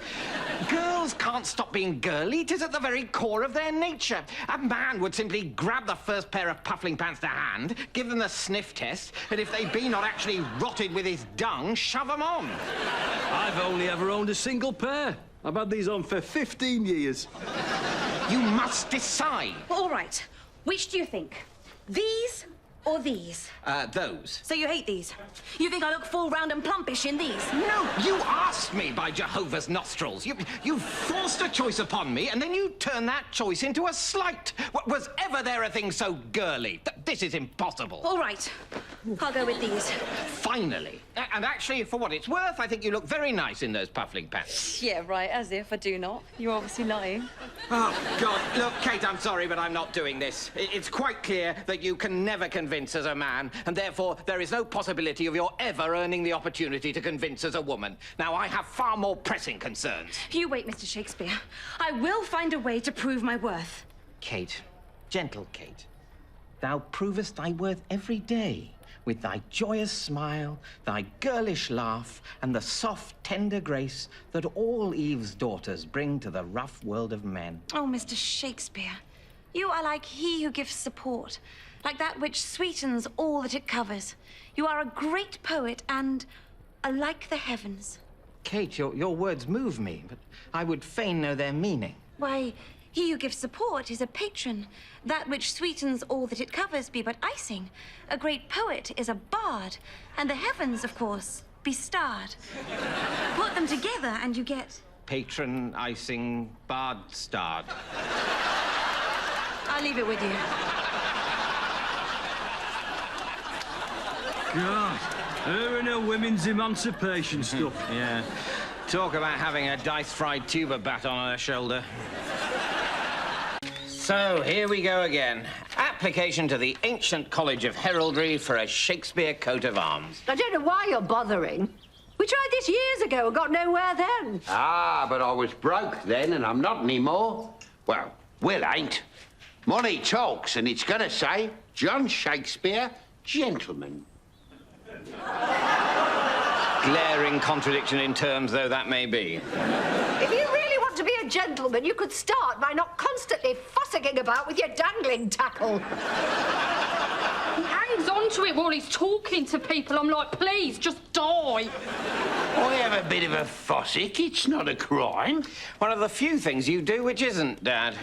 Girls can't stop being girly. 'Tis at the very core of their nature. A man would simply grab the first pair of puffling pants to hand, give them the sniff test, and if they be not actually rotted with his dung, shove them on.
I've only ever owned a single pair. I've had these on for 15 years.
You must decide.
All right. Which do you think? These or these?
Those.
So you hate these? You think I look full, round and plumpish in these?
No, you asked me, by Jehovah's nostrils. You forced a choice upon me, and then you turned that choice into a slight. Was ever there a thing so girly? This is impossible.
All right. I'll go with these.
Finally. And actually, for what it's worth, I think you look very nice in those puffling pants.
Yeah, right, as if I do not. You're obviously lying.
Oh, God. Look, Kate, I'm sorry, but I'm not doing this. It's quite clear that you can never convince as a man, and therefore there is no possibility of your ever earning the opportunity to convince as a woman. Now, I have far more pressing concerns.
You wait, Mr. Shakespeare. I will find a way to prove my worth.
Kate, gentle Kate, thou provest thy worth every day with thy joyous smile, thy girlish laugh, and the soft, tender grace that all Eve's daughters bring to the rough world of men.
Oh, Mr. Shakespeare, you are like he who gives support, like that which sweetens all that it covers. You are a great poet and are like the heavens.
Kate, your words move me, but I would fain know their meaning.
Why, he who gives support is a patron. That which sweetens all that it covers be but icing. A great poet is a bard, and the heavens, of course, be starred. Put them together and you get...
Patron, icing, bard, starred.
I'll leave it with you.
God, her and her women's emancipation stuff.
Yeah. Talk about having a dice-fried tuba baton on her shoulder. So, here we go again. Application to the Ancient College of Heraldry for a Shakespeare coat of arms.
I don't know why you're bothering. We tried this years ago and got nowhere then.
Ah, but I was broke then and I'm not anymore. Well, Will ain't. Money talks and it's gonna say, John Shakespeare, gentleman.
Glaring contradiction in terms, though that may be.
If you really want to be a gentleman, you could start by not constantly fussing about with your dangling tackle.
He hangs on to it while he's talking to people. I'm like, please, just die.
I have a bit of a fossick. It's not a crime.
One of the few things you do which isn't, Dad.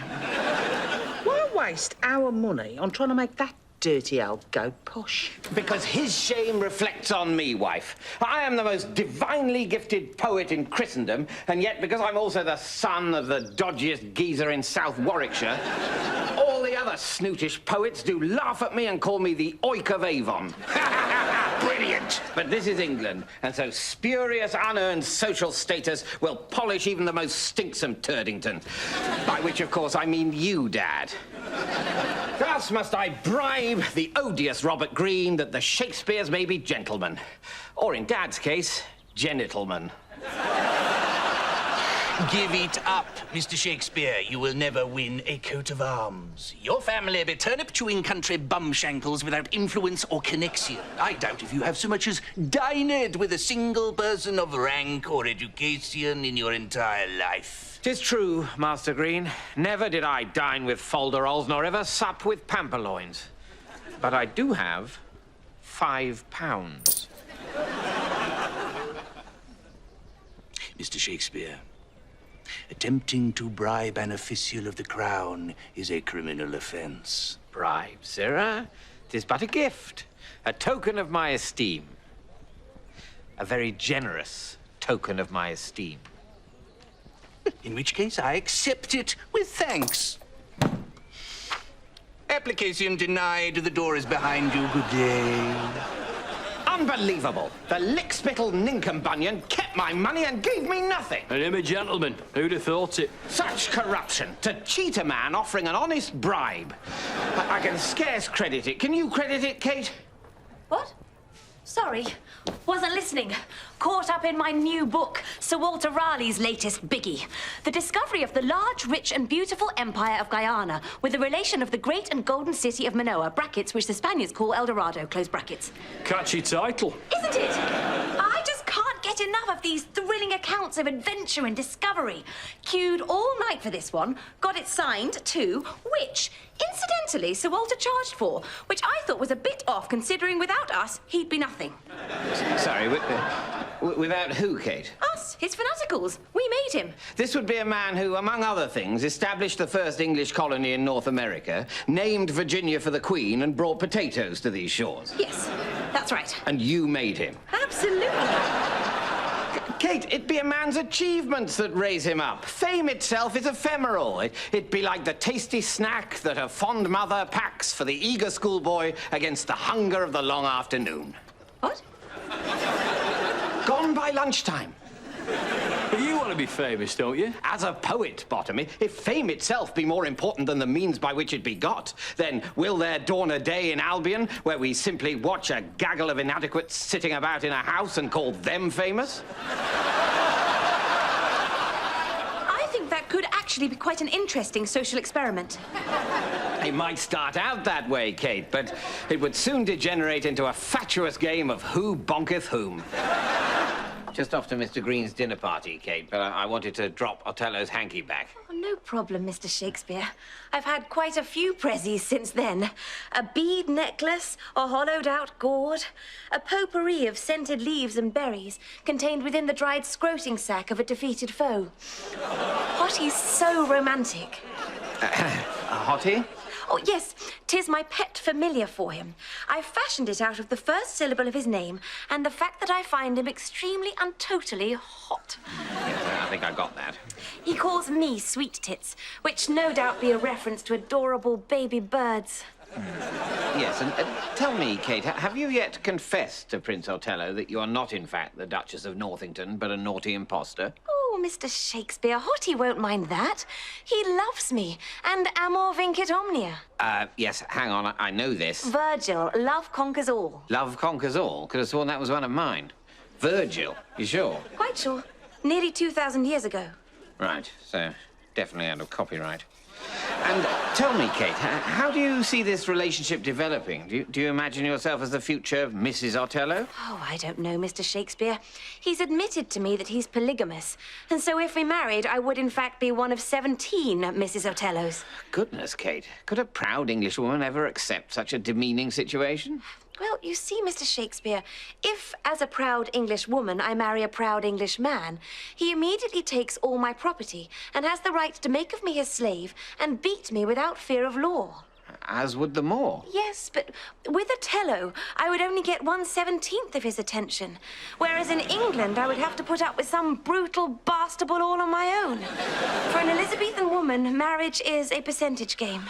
Why waste our money on trying to make that dirty old goat posh?
Because his shame reflects on me, wife. I am the most divinely gifted poet in Christendom, and yet because I'm also the son of the dodgiest geezer in South Warwickshire, all the other snootish poets do laugh at me and call me the Oik of Avon.
Brilliant!
But this is England, and so spurious, unearned social status will polish even the most stinksome Turdington. By which, of course, I mean you, Dad. Thus must I bribe the odious Robert Greene that the Shakespeares may be gentlemen. Or, in Dad's case, genitalmen.
Give it up, Mr. Shakespeare. You will never win a coat of arms. Your family be turnip-chewing country bumshankles without influence or connection. I doubt if you have so much as dined with a single person of rank or education in your entire life.
'Tis true, Master Green. Never did I dine with folderols, nor ever sup with pamperloins. But I do have £5.
Mr. Shakespeare, attempting to bribe an official of the crown is a criminal offence.
Bribe, sirrah? 'Tis but a gift, a token of my esteem. A very generous token of my esteem.
In which case, I accept it with thanks. Application denied. The door is behind you. Good day.
Unbelievable! The lickspittle nincombunion kept my money and gave me nothing!
And him a gentleman. Who'd have thought it?
Such corruption! To cheat a man offering an honest bribe. I can scarce credit it. Can you credit it, Kate?
What? Sorry, wasn't listening. Caught up in my new book, Sir Walter Raleigh's latest biggie. The discovery of the large, rich and beautiful empire of Guyana with the relation of the great and golden city of Manoa, brackets, which the Spaniards call El Dorado, close brackets.
Catchy title.
Isn't it? I just can't get enough of these thrilling accounts of adventure and discovery. Queued all night for this one, got it signed too, which, incidentally, Sir Walter charged for, which I thought was a bit off considering without us, he'd be nothing.
Sorry, without who, Kate?
Us, his fanaticals. We made him.
This would be a man who, among other things, established the first English colony in North America, named Virginia for the Queen, and brought potatoes to these shores.
Yes, that's right.
And you made him.
Absolutely.
Kate, it'd be a man's achievements that raise him up. Fame itself is ephemeral. It'd be like the tasty snack that a fond mother packs for the eager schoolboy against the hunger of the long afternoon.
What?
Gone by lunchtime.
But you want to be famous, don't you?
As a poet, Bottomy, if fame itself be more important than the means by which it be got, then will there dawn a day in Albion where we simply watch a gaggle of inadequates sitting about in a house and call them famous?
I think that could actually be quite an interesting social experiment.
It might start out that way, Kate, but it would soon degenerate into a fatuous game of who bonketh whom. Just off to Mr. Green's dinner party, Kate, but I wanted to drop Othello's hanky back.
Oh, no problem, Mr. Shakespeare. I've had quite a few prezzies since then. A bead necklace, a hollowed-out gourd, a potpourri of scented leaves and berries contained within the dried scroting sack of a defeated foe. Hottie's so romantic.
A hottie?
Oh, yes, 'tis my pet familiar for him. I fashioned it out of the first syllable of his name and the fact that I find him extremely and totally hot.
Yes, I think I got that.
He calls me Sweet Tits, which no doubt be a reference to adorable baby birds.
Yes, and tell me, Kate, have you yet confessed to Prince Othello that you are not, in fact, the Duchess of Northington, but a naughty imposter?
Oh, Mr. Shakespeare, Hottie won't mind that. He loves me, and amor vincit omnia.
Yes, hang on, I know this.
Virgil, love conquers all.
Love conquers all? Could have sworn that was one of mine. Virgil, you sure?
Quite sure. Nearly 2,000 years ago.
Right, so definitely out of copyright. And tell me, Kate, how do you see this relationship developing? Do you imagine yourself as the future Mrs. Othello?
Oh, I don't know, Mr. Shakespeare. He's admitted to me that he's polygamous. And so if we married, I would in fact be one of 17 Mrs. Othellos.
Goodness, Kate. Could a proud Englishwoman ever accept such a demeaning situation?
Well, you see, Mr. Shakespeare, if, as a proud English woman, I marry a proud English man, he immediately takes all my property and has the right to make of me his slave and beat me without fear of law.
As would the Moor.
Yes, but with Othello, I would only get 1/17 of his attention, whereas in England, I would have to put up with some brutal bastable all on my own. For an Elizabethan woman, marriage is a percentage game.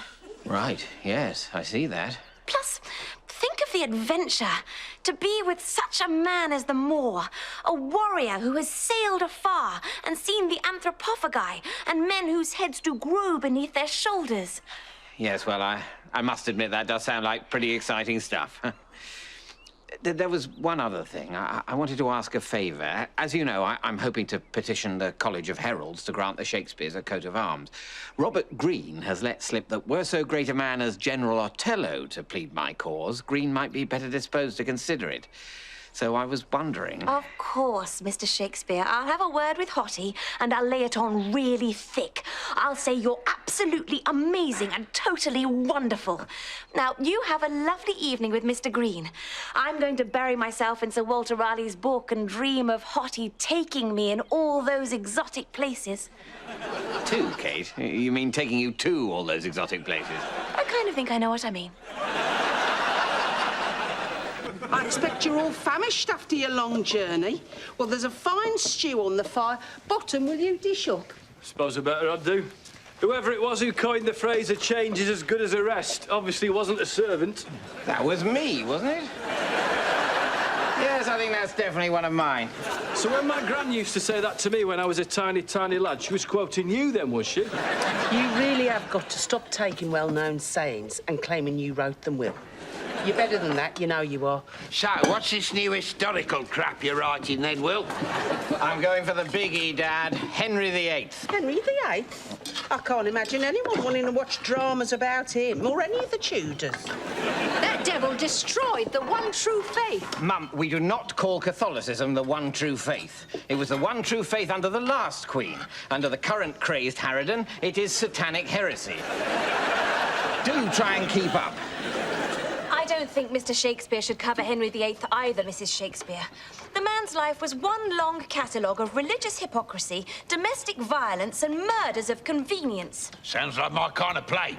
Right, yes, I see that.
Plus, think of the adventure. To be with such a man as the Moor, a warrior who has sailed afar and seen the anthropophagi and men whose heads do grow beneath their shoulders.
Yes, well, I must admit that does sound like pretty exciting stuff. There was one other thing. I wanted to ask a favour. As you know, I'm hoping to petition the College of Heralds to grant the Shakespeares a coat of arms. Robert Greene has let slip that were so great a man as General Othello to plead my cause, Greene might be better disposed to consider it. So I was wondering...
Of course, Mr. Shakespeare. I'll have a word with Hottie, and I'll lay it on really thick. I'll say you're absolutely amazing and totally wonderful. Now, you have a lovely evening with Mr. Greene. I'm going to bury myself in Sir Walter Raleigh's book and dream of Hottie taking me in all those exotic places.
To, Kate? You mean taking you to all those exotic places?
I kind of think I know what I mean.
I expect you're all famished after your long journey. Well, there's a fine stew on the fire. Bottom, will you dish up?
Suppose I better I'd do. Whoever it was who coined the phrase, a change is as good as a rest, obviously wasn't a servant.
That was me, wasn't it? Yes, I think that's definitely one of mine.
So when my gran used to say that to me when I was a tiny, tiny lad, she was quoting you then, was she?
You really have got to stop taking well-known sayings and claiming you wrote them, Will. You're better than that, you know you are.
So, what's this new historical crap you're writing then, Will?
I'm going for the biggie, Dad. Henry VIII.
Henry VIII? I can't imagine anyone wanting to watch dramas about him or any of the Tudors.
That devil destroyed the one true faith.
Mum, we do not call Catholicism the one true faith. It was the one true faith under the last Queen. Under the current crazed harridan, it is satanic heresy. Do try and keep up.
I don't think Mr. Shakespeare should cover Henry VIII either, Mrs. Shakespeare. The man's life was one long catalogue of religious hypocrisy, domestic violence, and murders of convenience.
Sounds like my kind of play.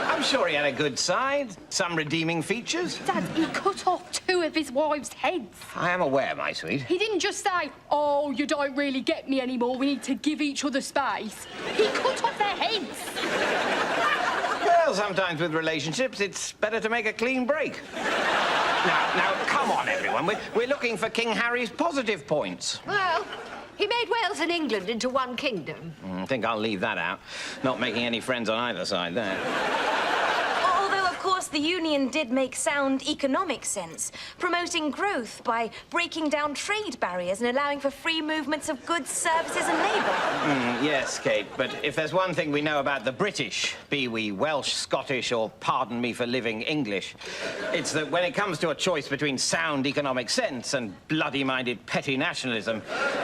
I'm sure he had a good side, some redeeming features.
Dad, he cut off 2 of his wives' heads.
I am aware, my sweet.
He didn't just say, oh, you don't really get me anymore, we need to give each other space. He cut off their heads.
Well, sometimes with relationships, it's better to make a clean break. Now, come on, everyone. We're looking for King Harry's positive points.
Well, he made Wales and England into one kingdom.
I think I'll leave that out. Not making any friends on either side there.
Although, of course, the Union did make sound economic sense, promoting growth by breaking down trade barriers and allowing for free movements of goods, services and labour.
Yes, Kate, but if there's one thing we know about the British, be we Welsh, Scottish, or pardon me for living English, it's that when it comes to a choice between sound economic sense and bloody-minded petty nationalism,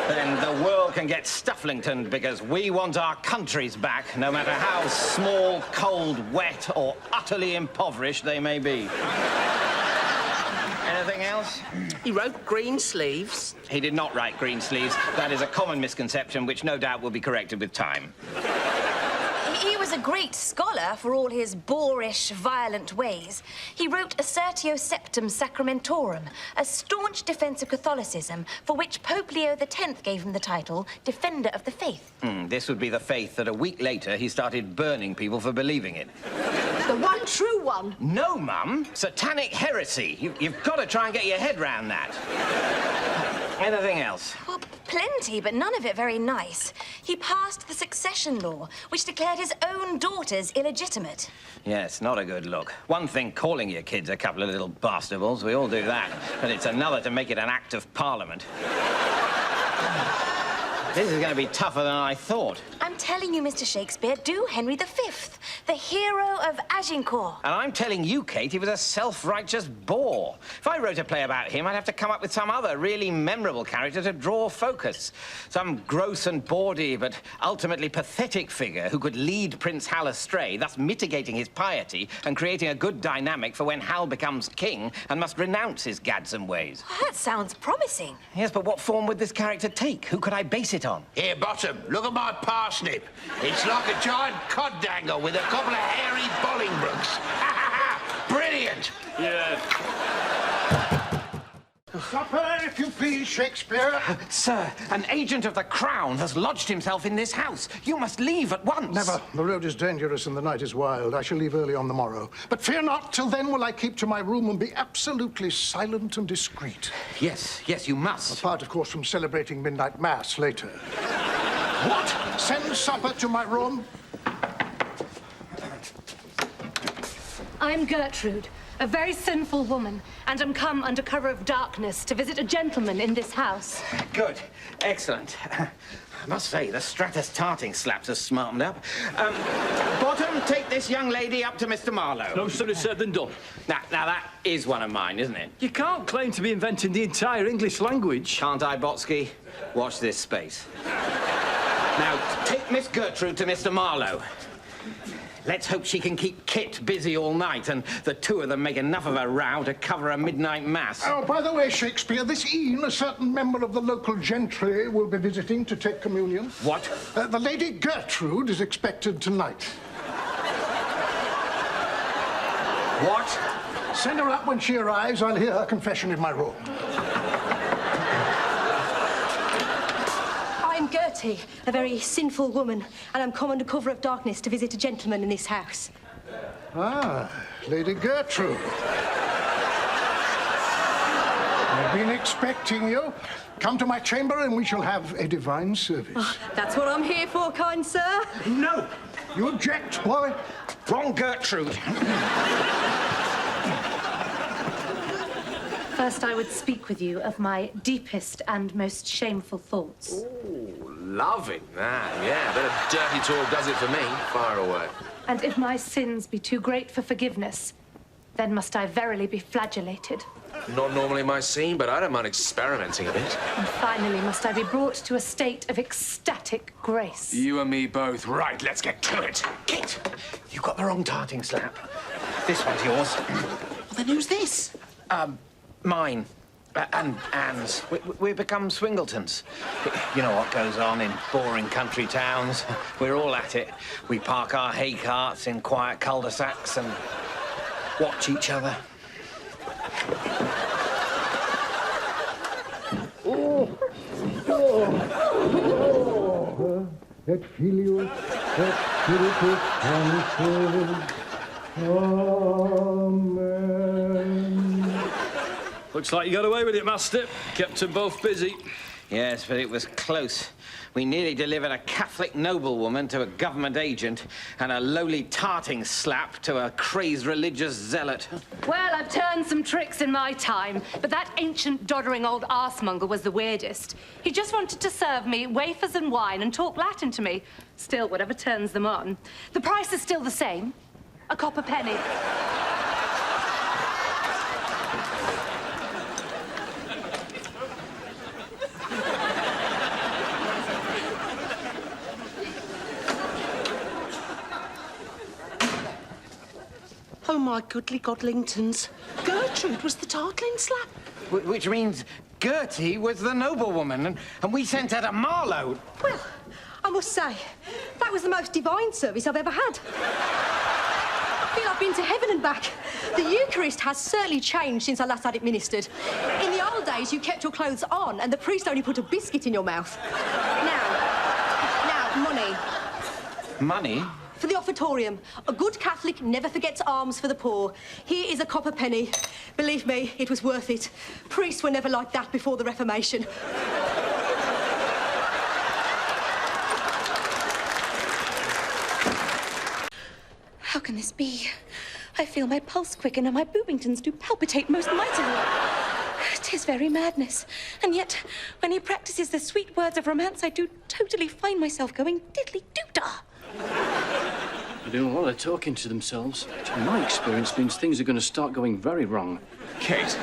then the world can get Stufflington because we want our countries back, no matter how small, cold, wet, or utterly impoverished they may be. Anything else?
He wrote green sleeves.
He did not write green sleeves. That is a common misconception, which no doubt will be corrected with time.
He was a great scholar for all his boorish, violent ways. He wrote Assertio Septem Sacramentorum, a staunch defense of Catholicism, for which Pope Leo X gave him the title Defender of the Faith.
This would be the faith that a week later he started burning people for believing in.
The one true one.
No, Mum. Satanic heresy. You've got to try and get your head round that. Anything else?
Well, plenty, but none of it very nice. He passed the succession law, which declared his own daughters illegitimate.
Yes, not a good look. One thing calling your kids a couple of little bastables, we all do that. But it's another to make it an act of parliament. This is going to be tougher than I thought.
I'm telling you, Mr. Shakespeare, do Henry V, the hero of Agincourt.
And I'm telling you, Kate, he was a self-righteous bore. If I wrote a play about him, I'd have to come up with some other really memorable character to draw focus. Some gross and bawdy, but ultimately pathetic figure who could lead Prince Hal astray, thus mitigating his piety and creating a good dynamic for when Hal becomes king and must renounce his gadsome ways.
Well, that sounds promising.
Yes, but what form would this character take? Who could I base it on?
Here, Bottom, look at my parsnip. It's like a giant cod dangle with a couple of hairy Bollingbrookes. Brilliant!
Yeah.
Supper, if you please, Shakespeare.
Sir, an agent of the Crown has lodged himself in this house. You must leave at once.
Never. The road is dangerous and the night is wild. I shall leave early on the morrow. But fear not, till then will I keep to my room and be absolutely silent and discreet.
Yes, you must.
Apart, of course, from celebrating midnight mass later. What? Send supper to my room?
I'm Gertrude, a very sinful woman, and am come under cover of darkness to visit a gentleman in this house.
Good. Excellent. I must say, the Stratus tarting slaps are smartened up. Bottom, take this young lady up to Mr. Marlowe.
No sooner said than done.
Now, that is one of mine, isn't it?
You can't claim to be inventing the entire English language.
Can't I, Botsky? Watch this space. Now, take Miss Gertrude to Mr. Marlowe. Let's hope she can keep Kit busy all night and the two of them make enough of a row to cover a midnight mass.
Oh, by the way, Shakespeare, this evening a certain member of the local gentry will be visiting to take communion.
What?
The Lady Gertrude is expected tonight.
What?
Send her up when she arrives. I'll hear her confession in my room.
I'm Gertie, a very sinful woman, and I'm come under cover of darkness to visit a gentleman in this house.
Ah, Lady Gertrude. I've been expecting you. Come to my chamber and we shall have a divine service.
Oh, that's what I'm here for, kind sir.
No!
You object, boy?
Wrong Gertrude.
First, I would speak with you of my deepest and most shameful thoughts.
Ooh, loving that, yeah. Bit of dirty talk does it for me. Fire away.
And if my sins be too great for forgiveness, then must I verily be flagellated.
Not normally my scene, but I don't mind experimenting a bit.
And finally, must I be brought to a state of ecstatic grace.
You and me both. Right, let's get to it.
Kit, you got the wrong tarting slap. This one's yours.
Well, then who's this?
Mine. And Anne's. We've become Swingletons. You know what goes on in boring country towns. We're all at it. We park our hay carts in quiet cul-de-sacs and watch each other.
Et Filius, et Spiritus Sanctus. Amen.
Looks like you got away with it, Master. Kept them both busy.
Yes, but it was close. We nearly delivered a Catholic noblewoman to a government agent and a lowly tarting slap to a crazed religious zealot.
Well, I've turned some tricks in my time, but that ancient doddering old arsemonger was the weirdest. He just wanted to serve me wafers and wine and talk Latin to me. Still, whatever turns them on. The price is still the same. A copper penny.
Oh, my goodly godlingtons. Gertrude was the tartling slap.
Which means Gertie was the noblewoman, and we sent her to Marlowe.
Well,
I must say, that was the most divine service I've ever had. I feel I've been to heaven and back. The Eucharist has certainly changed since I last had it ministered. In the old days, you kept your clothes on and the priest only put a biscuit in your mouth. Now, money.
Money?
For the offertorium. A good Catholic never forgets alms for the poor. Here is a copper penny. Believe me, it was worth it. Priests were never like that before the Reformation.
How can this be? I feel my pulse quicken and my boobingtons do palpitate most mightily. 'Tis very madness. And yet, when he practices the sweet words of romance, I do totally find myself going diddly-doo-dah.
They're doing a lot of talking to themselves, which in my experience means things are going to start going very wrong.
Kate.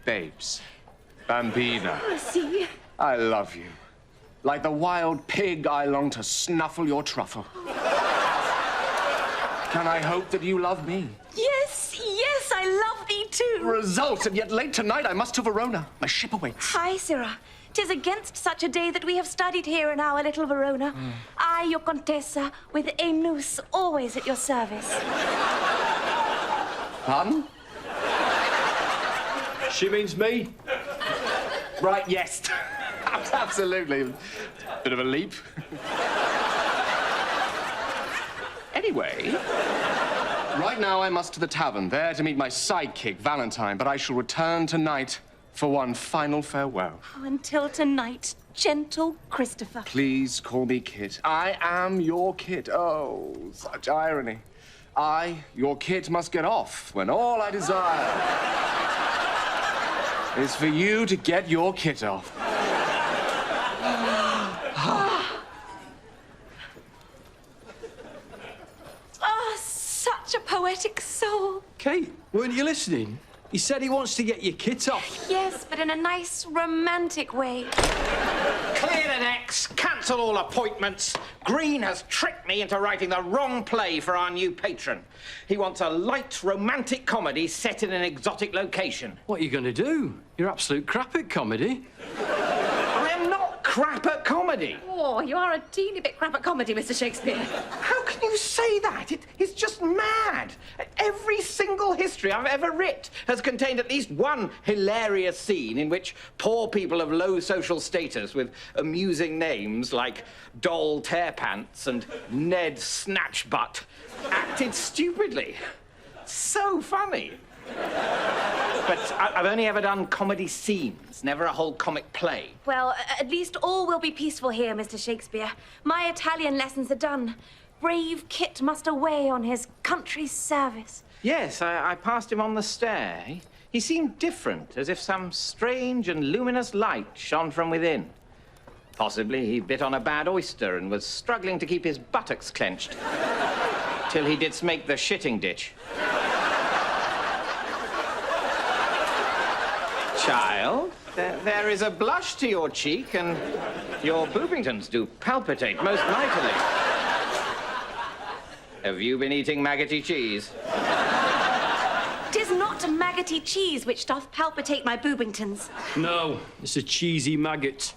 Babes. Bambina.
See?
I love you. Like the wild pig, I long to snuffle your truffle. Can I hope that you love me?
Yes, yes, I love thee too.
Result, and yet late tonight I must to Verona. My ship awaits.
Hi, Sirrah. 'Tis against such a day that we have studied here in our little Verona. I, your Contessa, with a noose always at your service.
Pardon?
She means me.
Right, yes. Absolutely. Bit of a leap. Anyway, right now I must to the tavern, there to meet my sidekick, Valentine, but I shall return tonight for one final farewell.
Until tonight, gentle Christopher.
Please call me Kit. I am your Kit. Oh, such irony. I, your Kit, must get off when all I desire is for you to get your Kit off.
Oh, such a poetic soul.
Kate, weren't you listening? He said he wants to get your kit off.
Yes, but in a nice, romantic way.
Clear the decks, cancel all appointments. Green has tricked me into writing the wrong play for our new patron. He wants a light, romantic comedy set in an exotic location.
What are you going to do? You're absolute crap at comedy.
I am not crap at comedy.
Oh, you are a teeny bit crap at comedy, Mr. Shakespeare.
How can you say that? It's just mad. Every single history I've ever writ has contained at least one hilarious scene in which poor people of low social status with amusing names like Doll Tearpants and Ned Snatchbutt acted stupidly. So funny. But I've only ever done comedy scenes, never a whole comic play.
Well, at least all will be peaceful here, Mr. Shakespeare. My Italian lessons are done. Brave Kit must away on his country's service.
Yes, I passed him on the stair. He seemed different, as if some strange and luminous light shone from within. Possibly he bit on a bad oyster and was struggling to keep his buttocks clenched. Till he did make the shitting ditch. Child, there is a blush to your cheek, and your boobingtons do palpitate most mightily. Have you been eating maggoty cheese?
'Tis not maggoty cheese which doth palpitate my boobingtons.
No, it's a cheesy maggot.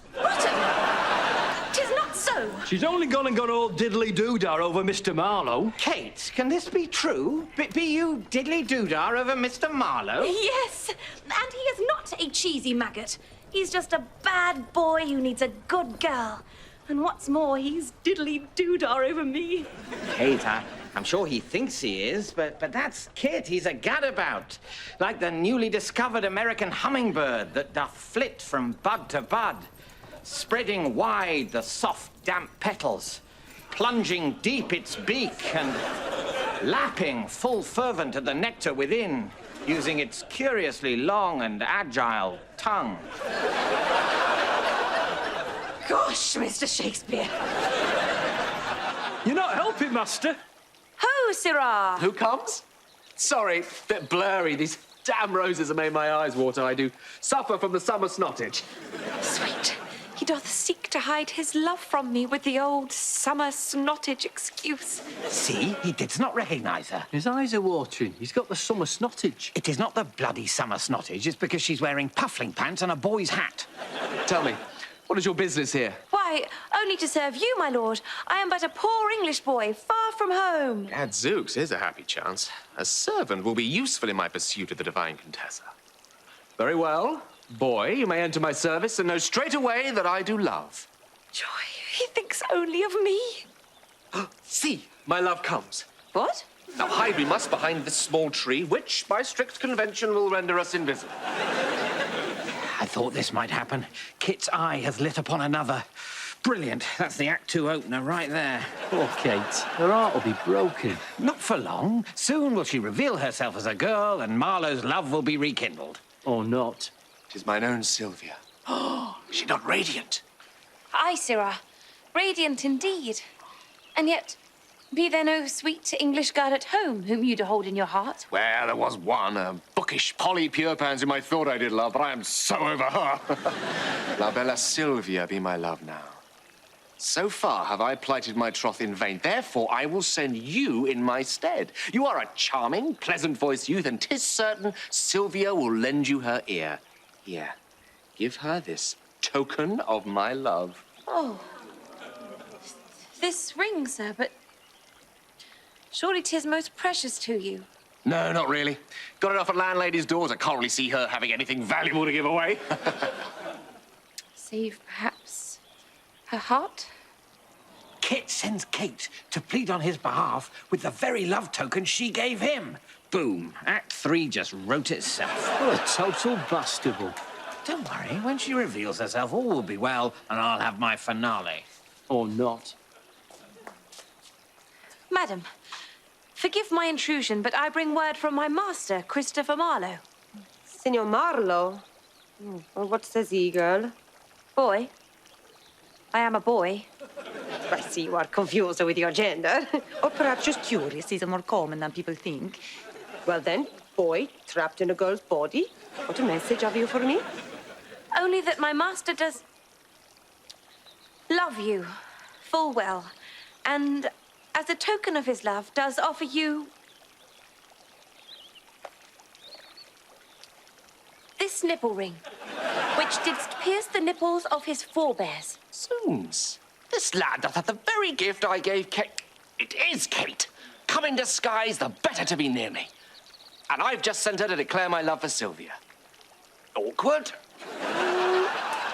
Tis not so.
She's only gone and got all diddly-doo-dah over Mr. Marlowe.
Kate, can this be true? Be you diddly-doo-dah over Mr. Marlowe?
Yes, and he is not a cheesy maggot. He's just a bad boy who needs a good girl. And what's more, he's diddly-doo-dah over me.
Kate, I'm sure he thinks he is, but that's Kit. He's a gadabout. Like the newly discovered American hummingbird that doth flit from bud to bud, spreading wide the soft, damp petals, plunging deep its beak and lapping full fervent at the nectar within, using its curiously long and agile tongue.
Gosh, Mr. Shakespeare.
You're not helping, Master.
Ho, Sirrah!
Who comes? Sorry, bit blurry. These damn roses have made my eyes water. I do suffer from the summer snottage.
Sweet. He doth seek to hide his love from me with the old summer snottage excuse.
See, he did not recognise her.
His eyes are watering. He's got the summer snottage.
It is not the bloody summer snottage. It's because she's wearing puffling pants and a boy's hat.
Tell me, what is your business here?
Why, Why, only to serve you, my lord. I am but a poor English boy, far from home.
Gadzooks, here's a happy chance. A servant will be useful in my pursuit of the divine Contessa. Very well. Boy, you may enter my service and know straight away that I do love.
Joy, he thinks only of me.
See, my love comes.
What?
Now hide we must behind this small tree, which, by strict convention, will render us invisible.
I thought this might happen. Kit's eye has lit upon another. Brilliant. That's the Act 2 opener right there.
Poor Kate. Her heart will be broken.
Not for long. Soon will she reveal herself as a girl, and Marlowe's love will be rekindled.
Or not.
'Tis mine own Sylvia. Oh, is she not radiant?
Aye, sirrah. Radiant indeed. And yet, be there no sweet English girl at home whom you do hold in your heart?
Well, there was one, a bookish Polly Purepans whom I thought I did love, but I am so over her. La bella Sylvia be my love now. So far have I plighted my troth in vain. Therefore, I will send you in my stead. You are a charming, pleasant-voiced youth, and 'tis certain Sylvia will lend you her ear. Here, give her this token of my love.
Oh. This ring, sir, but surely 'tis most precious to you.
No, not really. Got it off at landlady's doors. I can't really see her having anything valuable to give away.
Save, perhaps, her heart?
Kit sends Kate to plead on his behalf with the very love token she gave him. Boom. Act 3 just wrote itself.
What a total bastable.
Don't worry. When she reveals herself, all will be well, and I'll have my finale.
Or not.
Madam, forgive my intrusion, but I bring word from my master, Christopher Marlowe.
Signor Marlowe? Well, what says he, girl?
Boy. I am a boy.
I see you are confused with your gender. Or perhaps just curious is more common than people think. Well then, boy, trapped in a girl's body. What a message have you for me?
Only that my master does love you full well, and as a token of his love, does offer you this nipple ring, which didst pierce the nipples of his forebears.
Zoons. This lad doth have the very gift I gave Kate. It is Kate. Come in disguise, the better to be near me. And I've just sent her to declare my love for Sylvia. Awkward?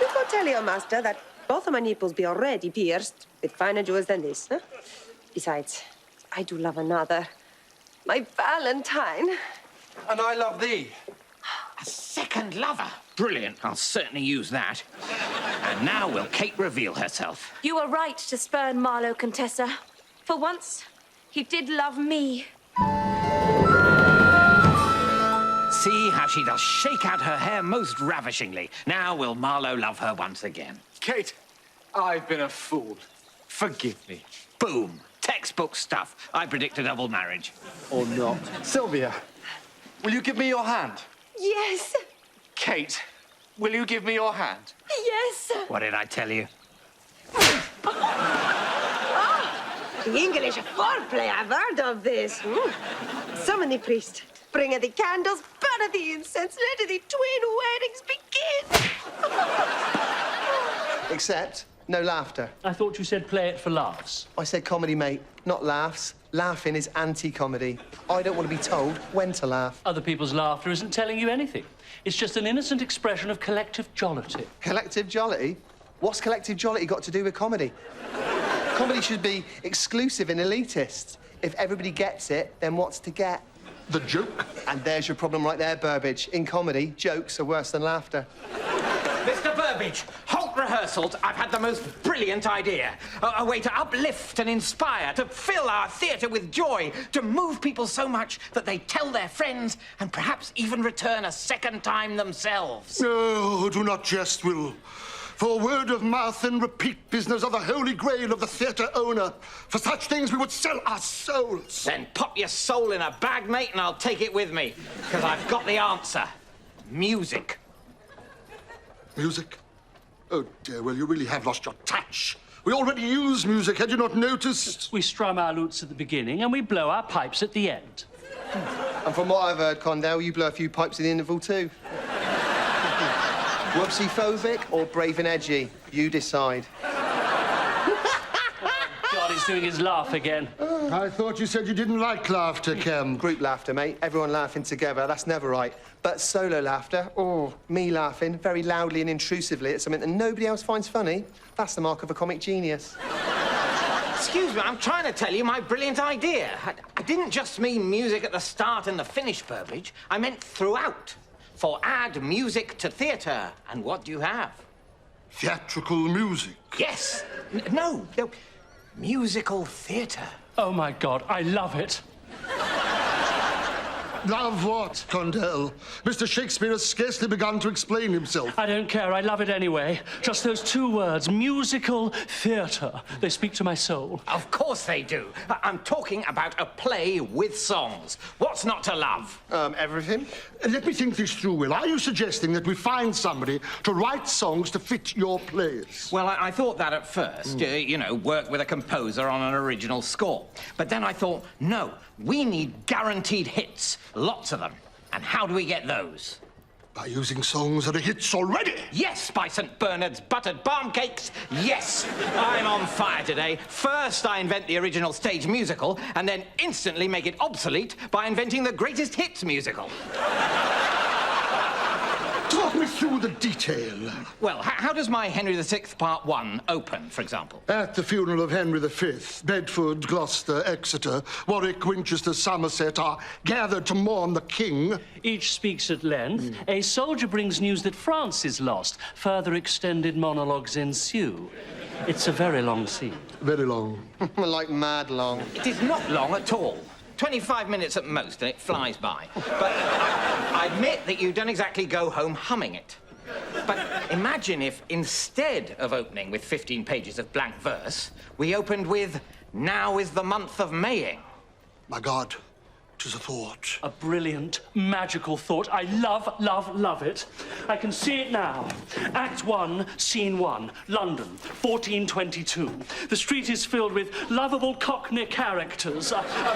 You go tell your master that both of my nipples be already pierced with finer jewels than this, huh? Besides, I do love another. My Valentine.
And I love thee.
A second lover. Brilliant. I'll certainly use that. And now will Kate reveal herself.
You were right to spurn Marlowe, Contessa. For once, he did love me.
See how she does shake out her hair most ravishingly. Now will Marlowe love her once again.
Kate, I've been a fool. Forgive me.
Boom. Textbook stuff. I predict a double marriage.
Or not.
Sylvia, will you give me your hand?
Yes.
Kate, will you give me your hand?
Yes.
What did I tell you?
The English foreplay, I've heard of this. Summon the priest. Bring the candles, burn the incense, let the twin weddings begin.
Except no laughter.
I thought you said play it for laughs.
I said comedy, mate, not laughs. Laughing is anti-comedy. I don't want to be told when to laugh.
Other people's laughter isn't telling you anything. It's just an innocent expression of collective jollity.
Collective jollity? What's collective jollity got to do with comedy? Comedy should be exclusive and elitist. If everybody gets it, then what's to get?
The joke.
And there's your problem right there, Burbage. In comedy, jokes are worse than laughter.
Mr. Burbage, halt rehearsals. I've had the most brilliant idea. A way to uplift and inspire, to fill our theatre with joy, to move people so much that they tell their friends and perhaps even return a second time themselves.
Oh, do not jest, Will. For word of mouth and repeat business are the holy grail of the theatre owner. For such things we would sell our souls.
Then pop your soul in a bag, mate, and I'll take it with me. Because I've got the answer. Music.
Music? Oh, dear, well, you really have lost your touch. We already use music, had you not noticed?
We strum our lutes at the beginning and we blow our pipes at the end.
And from what I've heard, Condell, you blow a few pipes in the interval too. Whoopsie-phobic or brave and edgy? You decide.
He's doing his laugh again.
I thought you said you didn't like laughter, Kem.
Group laughter, mate. Everyone laughing together. That's never right. But solo laughter, or me laughing very loudly and intrusively at something that nobody else finds funny, that's the mark of a comic genius.
Excuse me, I'm trying to tell you my brilliant idea. I didn't just mean music at the start and the finish, Burbage. I meant throughout. For add music to theatre. And what do you have?
Theatrical music?
Yes. No. Musical theatre.
Oh, my God, I love it.
Love what, Condell? Mr. Shakespeare has scarcely begun to explain himself.
I don't care. I love it anyway. Just those two words, musical theatre. They speak to my soul.
Of course they do. I'm talking about a play with songs. What's not to love?
Everything.
Let me think this through, Will. Are you suggesting that we find somebody to write songs to fit your plays?
Well, I thought that at first. You know, work with a composer on an original score. But then I thought, no, we need guaranteed hits. Lots of them. And how do we get those?
By using songs that are hits already?
Yes, by St. Bernard's buttered balm cakes. Yes, I'm on fire today. First, I invent the original stage musical, and then instantly make it obsolete by inventing the greatest hits musical.
Talk me through the detail.
Well, how does my Henry VI Part 1 open, for example?
At the funeral of Henry V, Bedford, Gloucester, Exeter, Warwick, Winchester, Somerset are gathered to mourn the king.
Each speaks at length. A soldier brings news that France is lost. Further extended monologues ensue. It's a very long scene.
Very long.
Like mad long.
It is not long at all. 25 minutes at most, and it flies by. But I admit that you don't exactly go home humming it. But imagine if, instead of opening with 15 pages of blank verse, we opened with, "Now is the month of Maying."
My God, 'tis a thought.
A brilliant, magical thought. I love, love, love it. I can see it now. Act 1, Scene 1, London, 1422. The street is filled with lovable Cockney characters,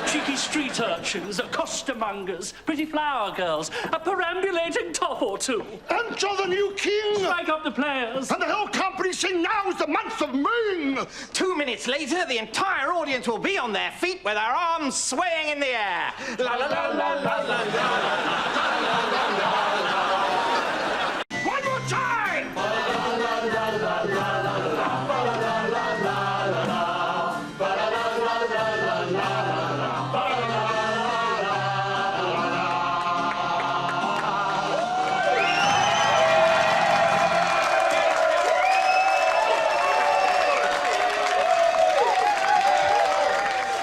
cheeky street urchins, costermongers, pretty flower girls, a perambulating top or two.
Enter the new king!
Strike up the players!
And the whole company sing "Now is the month of Maying."
2 minutes later, the entire audience will be on their feet with their arms swaying in the air. La la la la la la la.
One more time!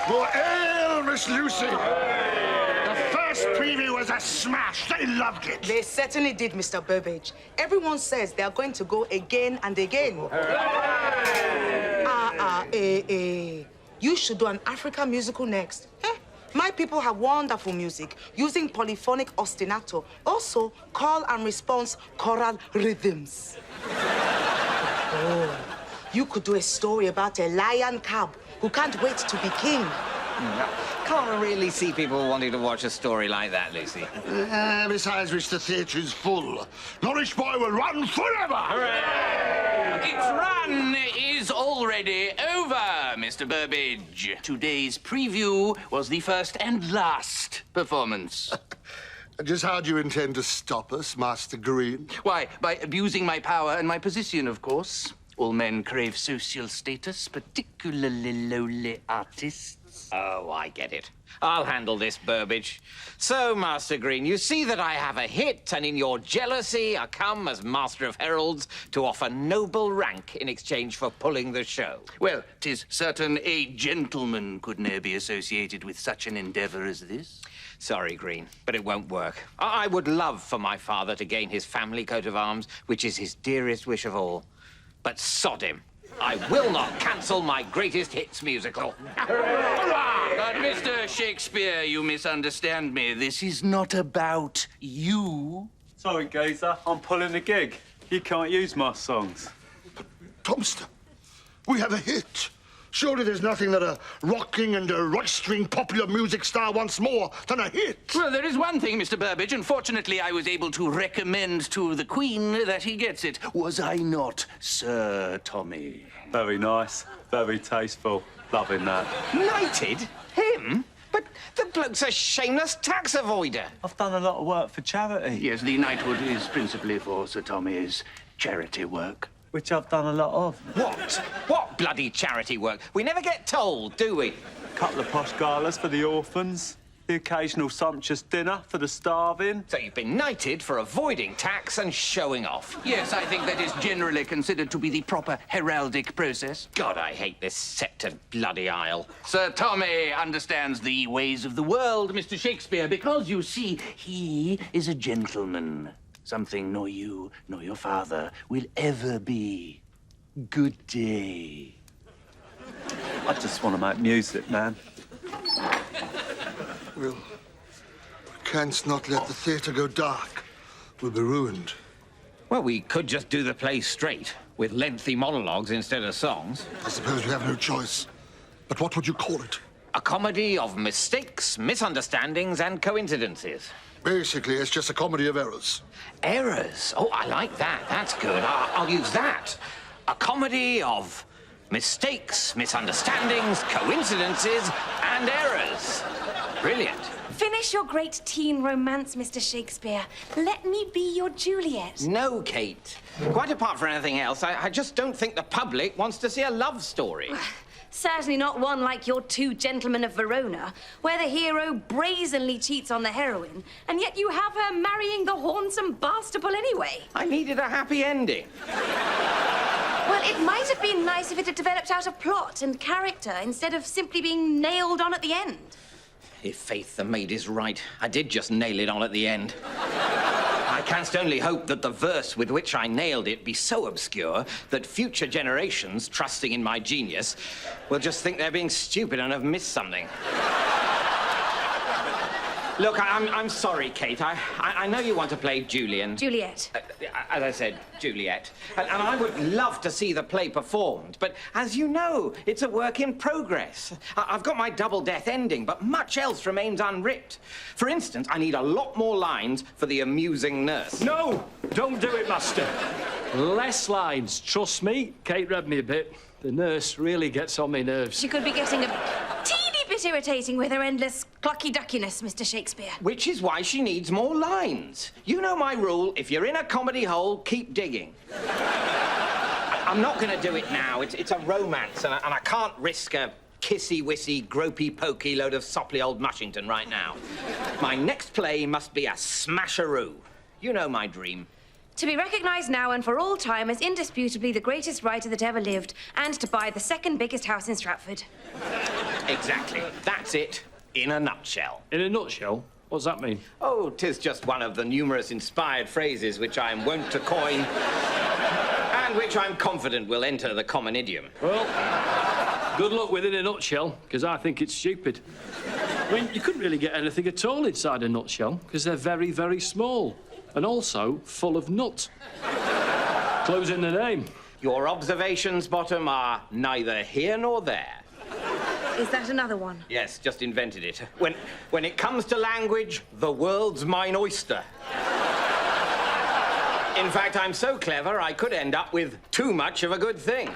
More ale, Miss Lucy. Preview was a smash. They loved it.
They certainly did, Mr. Burbage. Everyone says they are going to go again and again. You should do an African musical next. My people have wonderful music using polyphonic ostinato, also call and response choral rhythms. You could do a story about a lion cub who can't wait to be king.
Can't really see people wanting to watch a story like that, Lucy.
Besides which, the theatre is full. Norwich Boy will run forever!
Hooray! Its run is already over, Mr. Burbage. Today's preview was the first and last performance.
Just how do you intend to stop us, Master Green?
Why, by abusing my power and my position, of course. All men crave social status, particularly lowly artists.
Oh, I get it. I'll handle this, Burbage. So, Master Green, you see that I have a hit, and in your jealousy I come as Master of Heralds to offer noble rank in exchange for pulling the show.
Well, 'tis certain a gentleman could ne'er be associated with such an endeavour as this.
Sorry, Green, but it won't work. I would love for my father to gain his family coat of arms, which is his dearest wish of all. But sod him. I will not cancel my greatest hits musical.
But, Mr. Shakespeare, you misunderstand me. This is not about you.
Sorry, Gaither, I'm pulling the gig. You can't use my songs.
Thompson, we have a hit. Surely there's nothing that a rocking and a roistering popular music star wants more than a hit.
Well, there is one thing, Mr. Burbage, and fortunately I was able to recommend to the Queen that he gets it. Was I not, Sir Tommy?
Very nice, very tasteful.
Loving that.
Knighted? Him? But the bloke's a shameless tax avoider.
I've done a lot of work for charity.
Yes, the knighthood is principally for Sir Tommy's charity work.
Which I've done a lot of.
What? What bloody charity work? We never get told, do we?
A couple of posh galas for the orphans. The occasional sumptuous dinner for the starving.
So you've been knighted for avoiding tax and showing off.
Yes, I think that is generally considered to be the proper heraldic process.
God, I hate this sceptred bloody isle.
Sir Tommy understands the ways of the world, Mr. Shakespeare, because, you see, he is a gentleman. Something nor you nor your father will ever be. Good day.
I just want to make music, man.
Well, canst not let the theatre go dark. We'll be ruined.
Well, we could just do the play straight, with lengthy monologues instead of songs.
I suppose we have no choice. But what would you call it?
A comedy of mistakes, misunderstandings, and coincidences.
Basically, it's just a comedy of errors.
Errors? Oh, I like that. That's good. I'll use that. A comedy of mistakes, misunderstandings, coincidences, and errors. Brilliant.
Finish your great teen romance, Mr. Shakespeare. Let me be your Juliet.
No, Kate. Quite apart from anything else, I just don't think the public wants to see a love story.
Certainly not one like your Two Gentlemen of Verona, where the hero brazenly cheats on the heroine, and yet you have her marrying the handsome Bastable anyway.
I needed a happy ending.
Well, it might have been nice if it had developed out of plot and character instead of simply being nailed on at the end.
If Faith the maid is right, I did just nail it on at the end. I canst only hope that the verse with which I nailed it be so obscure that future generations, trusting in my genius, will just think they're being stupid and have missed something. Look, I'm sorry, Kate. I know you want to play Julian.
Juliet.
As I said, Juliet. And I would love to see the play performed, but as you know, it's a work in progress. I've got my double death ending, but much else remains unwritten. For instance, I need a lot more lines for the amusing nurse.
No! Don't do it, Master. Less lines. Trust me, Kate read me a bit. The nurse really gets on my nerves.
She could be getting a teeny bit irritating with her endless clucky-duckiness, Mr. Shakespeare.
Which is why she needs more lines. You know my rule, if you're in a comedy hole, keep digging. I'm not going to do it now. It's a romance, and I can't risk a kissy-wissy, gropey-pokey load of sopply old Mushington right now. My next play must be a smasheroo. You know my dream.
To be recognised now and for all time as indisputably the greatest writer that ever lived, and to buy the second biggest house in Stratford.
Exactly. That's it, in a nutshell.
In a nutshell? What's that mean?
Oh, 'tis just one of the numerous inspired phrases which I am wont to coin, and which I'm confident will enter the common idiom.
Well, good luck with it in a nutshell, because I think it's stupid. I mean, you couldn't really get anything at all inside a nutshell, because they're very, very small. And also full of nut. Close in the name.
Your observations, Bottom, are neither here nor there.
Is that another one?
Yes, just invented it. When it comes to language, the world's mine oyster. In fact, I'm so clever, I could end up with too much of a good thing.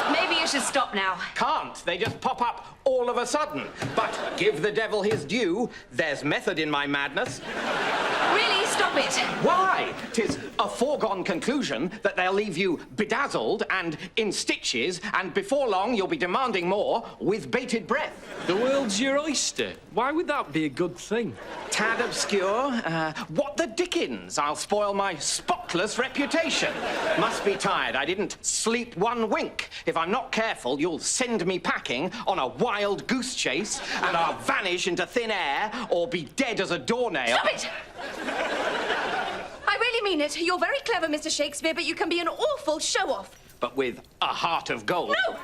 Maybe you should stop now.
Can't. They just pop up all of a sudden. But give the devil his due. There's method in my madness.
Really, stop it.
Why? 'Tis a foregone conclusion that they'll leave you bedazzled and in stitches, and before long you'll be demanding more with bated breath.
The world's your oyster. Why would that be a good thing?
Tad obscure. What the dickens? I'll spoil my spotless reputation. Must be tired. I didn't sleep one wink. If I'm not careful, you'll send me packing on a wild goose chase, and I'll vanish into thin air or be dead as a doornail.
Stop it! I really mean it. You're very clever, Mr. Shakespeare, but you can be an awful show-off.
But with a heart of gold.
No!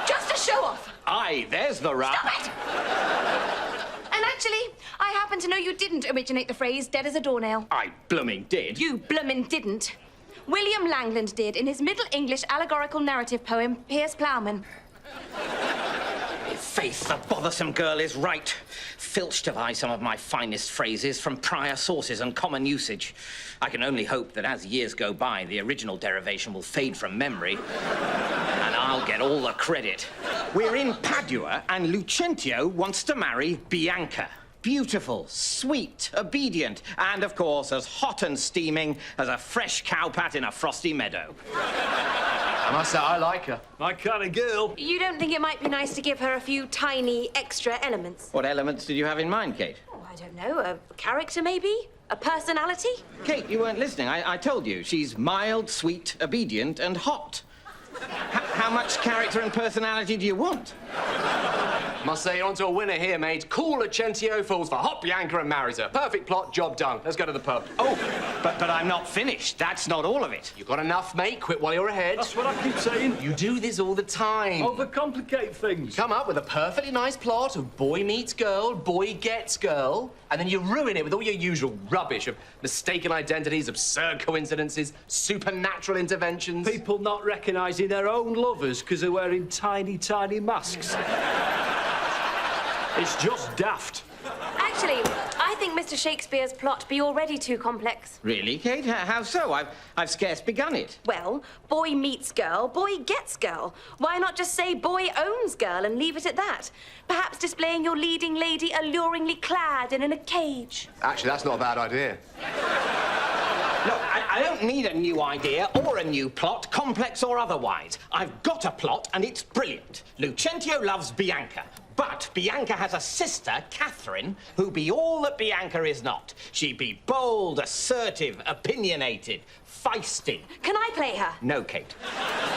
Just a show-off.
Aye, there's the rub.
Stop it! And actually, I happen to know you didn't originate the phrase dead as a doornail.
I blooming did.
You bloomin' didn't. William Langland did in his Middle English allegorical narrative poem, Piers Plowman.
Faith, the bothersome girl is right. Filched have I some of my finest phrases from prior sources and common usage. I can only hope that as years go by, the original derivation will fade from memory. And I'll get all the credit. We're in Padua, and Lucentio wants to marry Bianca. Beautiful, sweet, obedient, and, of course, as hot and steaming as a fresh cowpat in a frosty meadow.
I must say, I like her.
My kind of girl.
You don't think it might be nice to give her a few tiny extra elements?
What elements did you have in mind, Kate?
Oh, I don't know. A character, maybe? A personality?
Kate, you weren't listening. I told you. She's mild, sweet, obedient, and hot. How much character and personality do you want?
Must say, you're onto a winner here, mate. Cool Lucentio falls for hot Bianca and marries her. Perfect plot, job done. Let's go to the pub.
Oh, but I'm not finished. That's not all of it.
You got enough, mate. Quit while you're ahead.
That's what I keep saying.
You do this all the time.
Overcomplicate things.
Come up with a perfectly nice plot of boy meets girl, boy gets girl, and then you ruin it with all your usual rubbish of mistaken identities, absurd coincidences, supernatural interventions.
People not recognising their own lovers because they're wearing tiny, tiny masks. It's just daft.
Actually, I think Mr. Shakespeare's plot be already too complex.
Really, Kate? How so? I've scarce begun it.
Well, boy meets girl, boy gets girl. Why not just say boy owns girl and leave it at that? Perhaps displaying your leading lady alluringly clad and in a cage.
Actually, that's not a bad idea.
Look, I don't need a new idea or a new plot, complex or otherwise. I've got a plot, and it's brilliant. Lucentio loves Bianca. But Bianca has a sister, Catherine, who be all that Bianca is not. She be bold, assertive, opinionated, feisty.
Can I play her?
No, Kate.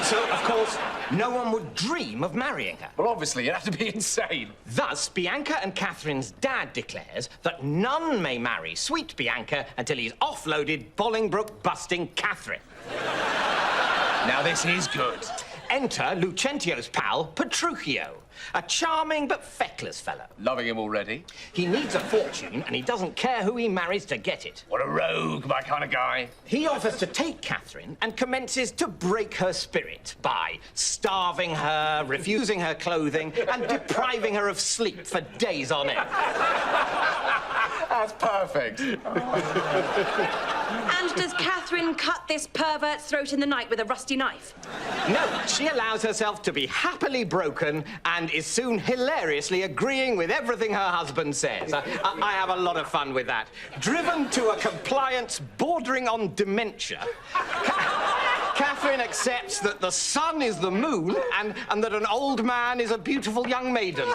So, of course, no one would dream of marrying her.
Well, obviously, you'd have to be insane.
Thus, Bianca and Catherine's dad declares that none may marry sweet Bianca until he's offloaded Bolingbroke-busting Catherine.
Now, this is good.
Enter Lucentio's pal, Petruchio. A charming but feckless fellow.
Loving him already.
He needs a fortune, and he doesn't care who he marries to get it.
What a rogue, my kind of guy.
He offers to take Catherine and commences to break her spirit by starving her, refusing her clothing, and depriving her of sleep for days on end.
That's perfect.
And does Catherine cut this pervert's throat in the night with a rusty knife?
No, she allows herself to be happily broken and is soon hilariously agreeing with everything her husband says. I have a lot of fun with that. Driven to a compliance bordering on dementia, Catherine accepts that the sun is the moon and that an old man is a beautiful young maiden.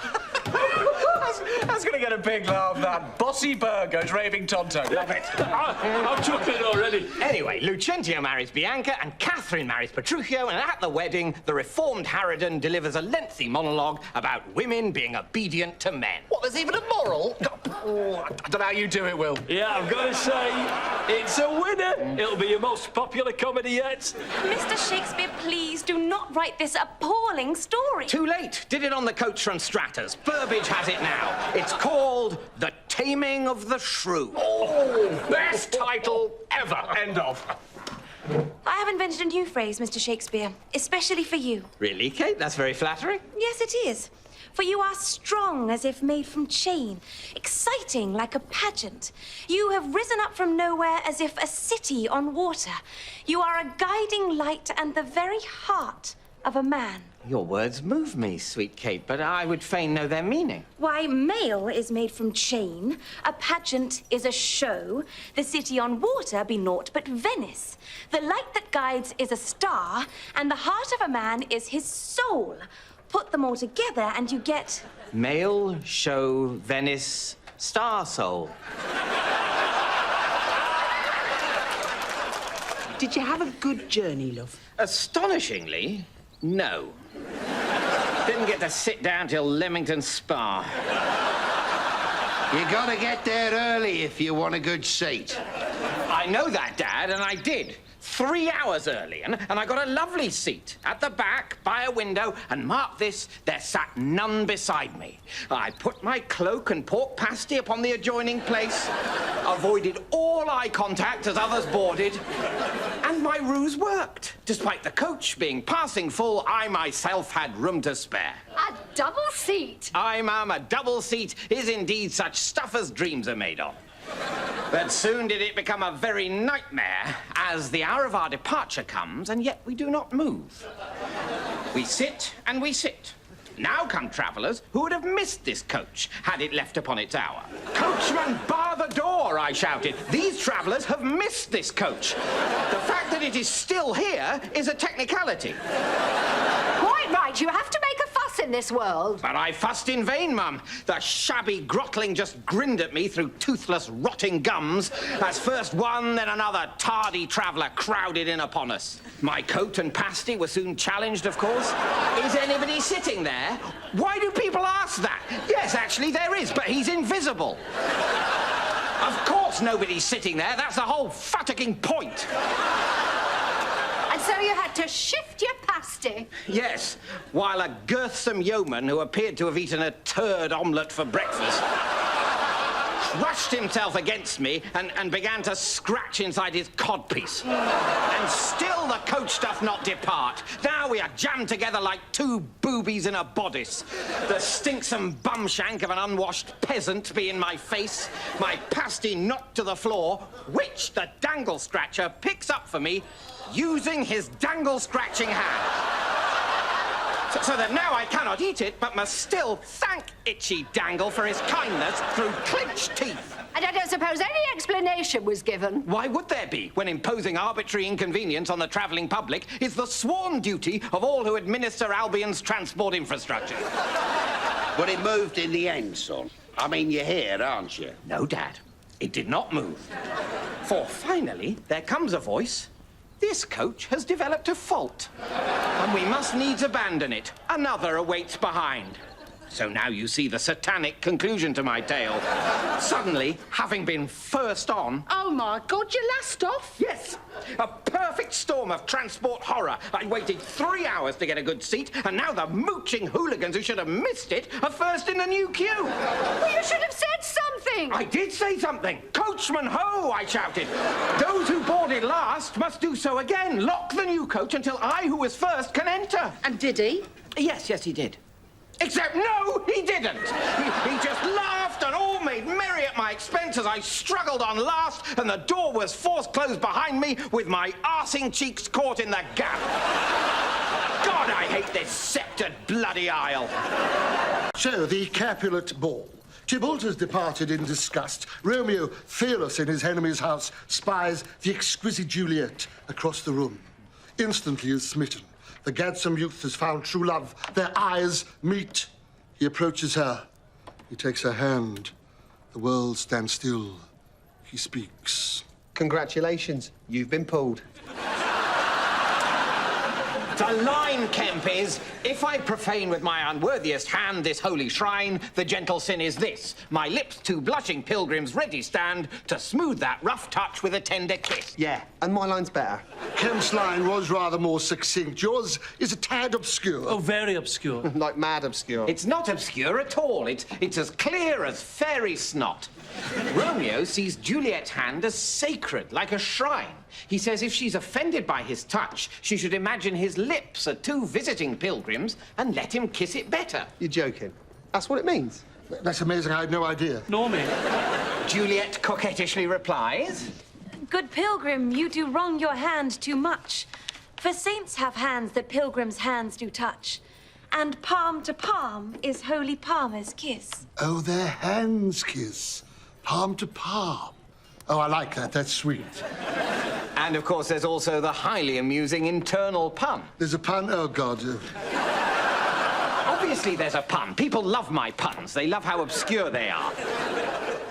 That's going to get a big laugh, that. Bossy Burgo's raving tonto. Love it.
I'm chuckling already.
Anyway, Lucentio marries Bianca and Catherine marries Petruchio, and at the wedding, the reformed harridan delivers a lengthy monologue about women being obedient to men.
What, there's even a moral? Oh, I don't know how you do it, Will.
Yeah, I've got to say, it's a winner. It'll be your most popular comedy yet.
Mr. Shakespeare, please do not write this appalling story.
Too late. Did it on the coach from Stratus. Burbage has it now. It's called The Taming of the Shrew.
Oh, best title ever. End of.
I have invented a new phrase, Mr. Shakespeare, especially for you.
Really, Kate? That's very flattering.
Yes, it is. For you are strong as if made from chain, exciting like a pageant. You have risen up from nowhere as if a city on water. You are a guiding light and the very heart of a man.
Your words move me, sweet Kate, but I would fain know their meaning.
Why, mail is made from chain, a pageant is a show, the city on water be naught but Venice. The light that guides is a star, and the heart of a man is his soul. Put them all together and you get...
Mail, show, Venice, star soul.
Did you have a good journey, love?
Astonishingly, no. Didn't get to sit down till Leamington Spa.
You gotta get there early if you want a good seat.
I know that, Dad, and I did. 3 hours early, and I got a lovely seat at the back by a window, and mark this, there sat none beside me. I put my cloak and pork pasty upon the adjoining place, avoided all eye contact as others boarded, and my ruse worked. Despite the coach being passing full, I myself had room to spare.
A double seat?
Aye, ma'am, a double seat is indeed such stuff as dreams are made of. But soon did it become a very nightmare, as the hour of our departure comes, and yet we do not move. We sit and we sit. Now come travellers who would have missed this coach had it left upon its hour. Coachman, bar the door, I shouted. These travellers have missed this coach. The fact that it is still here is a technicality.
Quite right. You have to make a fuss in this world.
But I fussed in vain, Mum. The shabby grotling just grinned at me through toothless, rotting gums as first one, then another tardy traveller crowded in upon us. My coat and pasty were soon challenged, of course. Is anybody sitting there? Why do people ask that? Yes, actually, there is, but he's invisible. Of course nobody's sitting there. That's the whole futtocking point.
And so you had to shift your pasty?
Yes, while a girthsome yeoman who appeared to have eaten a turd omelette for breakfast crushed himself against me and began to scratch inside his codpiece. And still the coach doth not depart. Now we are jammed together like two boobies in a bodice. The stinksome bumshank of an unwashed peasant be in my face, my pasty knocked to the floor, which the dangle scratcher picks up for me using his dangle-scratching hand. So that now I cannot eat it, but must still thank Itchy Dangle for his kindness through clenched teeth.
And I don't suppose any explanation was given.
Why would there be, when imposing arbitrary inconvenience on the travelling public is the sworn duty of all who administer Albion's transport infrastructure?
But it moved in the end, son. I mean, you're here, aren't you?
No, Dad. It did not move. For finally, there comes a voice. This coach has developed a fault, and we must needs abandon it. Another awaits behind. So now you see the satanic conclusion to my tale. Suddenly, having been first on...
Oh, my God, you're last off?
Yes! A perfect storm of transport horror. I waited 3 hours to get a good seat, and now the mooching hooligans who should have missed it are first in the new queue.
Well, you should have said something.
I did say something. Coachman ho, I shouted. Those who boarded last must do so again. Lock the new coach until I, who was first, can enter.
And did he?
Yes, he did. Except, no, he didn't. He just laughed and all made merry at my expense as I struggled on last and the door was forced closed behind me with my arsing cheeks caught in the gap. God, I hate this sceptred bloody aisle.
So, the Capulet Ball. Tybalt has departed in disgust. Romeo, fearless in his enemy's house, spies the exquisite Juliet across the room. Instantly is smitten. The gadsome youth has found true love. Their eyes meet. He approaches her. He takes her hand. The world stands still. He speaks.
Congratulations. You've been pulled.
The line, Kemp, is, if I profane with my unworthiest hand this holy shrine, the gentle sin is this. My lips to blushing pilgrims ready stand to smooth that rough touch with a tender kiss.
Yeah, and my line's better.
Kemp's line was rather more succinct. Yours is a tad obscure.
Oh, very obscure.
Like mad obscure.
It's not obscure at all. It's as clear as fairy snot. Romeo sees Juliet's hand as sacred, like a shrine. He says if she's offended by his touch, she should imagine his lips are two visiting pilgrims and let him kiss it better.
You're joking. That's what it means.
That's amazing. I had no idea.
Nor me.
Juliet coquettishly replies,
Good pilgrim, you do wrong your hand too much. For saints have hands that pilgrims' hands do touch. And palm to palm is holy palmer's kiss.
Oh, their hands kiss. Palm to palm. Oh, I like that. That's sweet.
And, of course, there's also the highly amusing internal pun.
There's a pun? Oh, God.
Obviously, there's a pun. People love my puns. They love how obscure they are.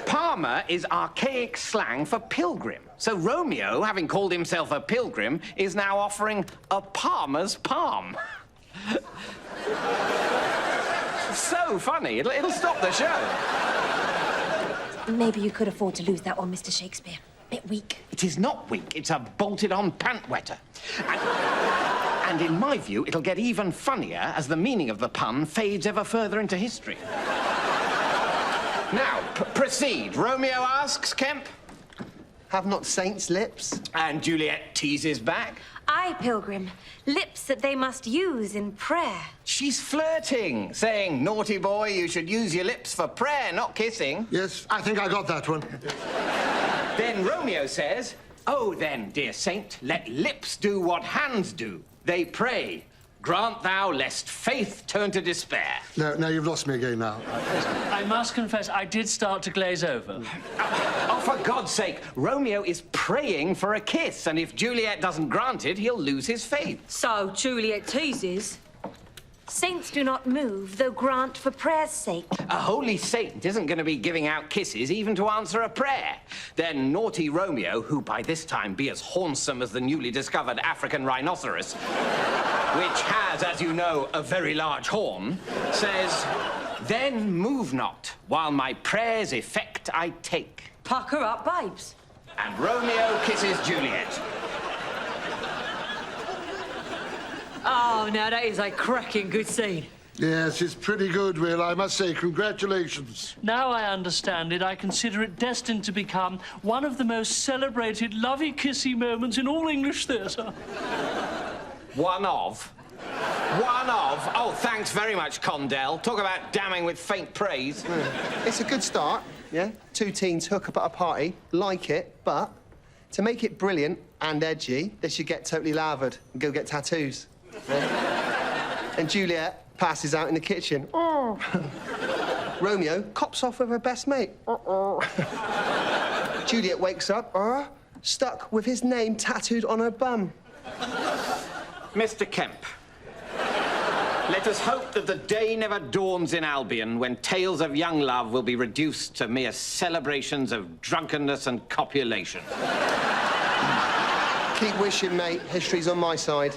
Palmer is archaic slang for pilgrim. So Romeo, having called himself a pilgrim, is now offering a palmer's palm. So funny. It'll stop the show.
Maybe you could afford to lose that one, Mr. Shakespeare. Bit weak.
It is not weak. It's a bolted-on pant-wetter. And in my view, it'll get even funnier as the meaning of the pun fades ever further into history. Now, proceed. Romeo asks, Kemp.
Have not saints lips?
And Juliet teases back.
Aye, pilgrim. Lips that they must use in prayer.
She's flirting, saying, naughty boy, you should use your lips for prayer, not kissing.
Yes, I think I got that one.
Then Romeo says, oh, then, dear saint, let lips do what hands do. They pray, Grant thou lest faith turn to despair.
No, you've lost me again now.
I must confess, I did start to glaze over.
Oh, for God's sake, Romeo is praying for a kiss, and if Juliet doesn't grant it, he'll lose his faith.
So Juliet teases. Saints do not move, though grant for prayer's sake.
A holy saint isn't going to be giving out kisses even to answer a prayer. Then naughty Romeo, who by this time be as hornsome as the newly discovered African rhinoceros, which has, as you know, a very large horn, says, "Then move not, while my prayer's effect I take."
Pucker up, babes.
And Romeo kisses Juliet.
Oh, now that is a cracking good scene.
Yes, it's pretty good, Will, I must say. Congratulations.
Now I understand it, I consider it destined to become one of the most celebrated lovey-kissy moments in all English theatre.
One of? One of? Oh, thanks very much, Condell. Talk about damning with faint praise.
It's a good start, yeah? Two teens hook up at a party, like it, but to make it brilliant and edgy, they should get totally lathered and go get tattoos. Yeah? And Juliet passes out in the kitchen. Oh. Romeo cops off with her best mate. Juliet wakes up, stuck with his name tattooed on her bum.
Mr. Kemp, let us hope that the day never dawns in Albion when tales of young love will be reduced to mere celebrations of drunkenness and copulation.
Keep wishing, mate. History's on my side.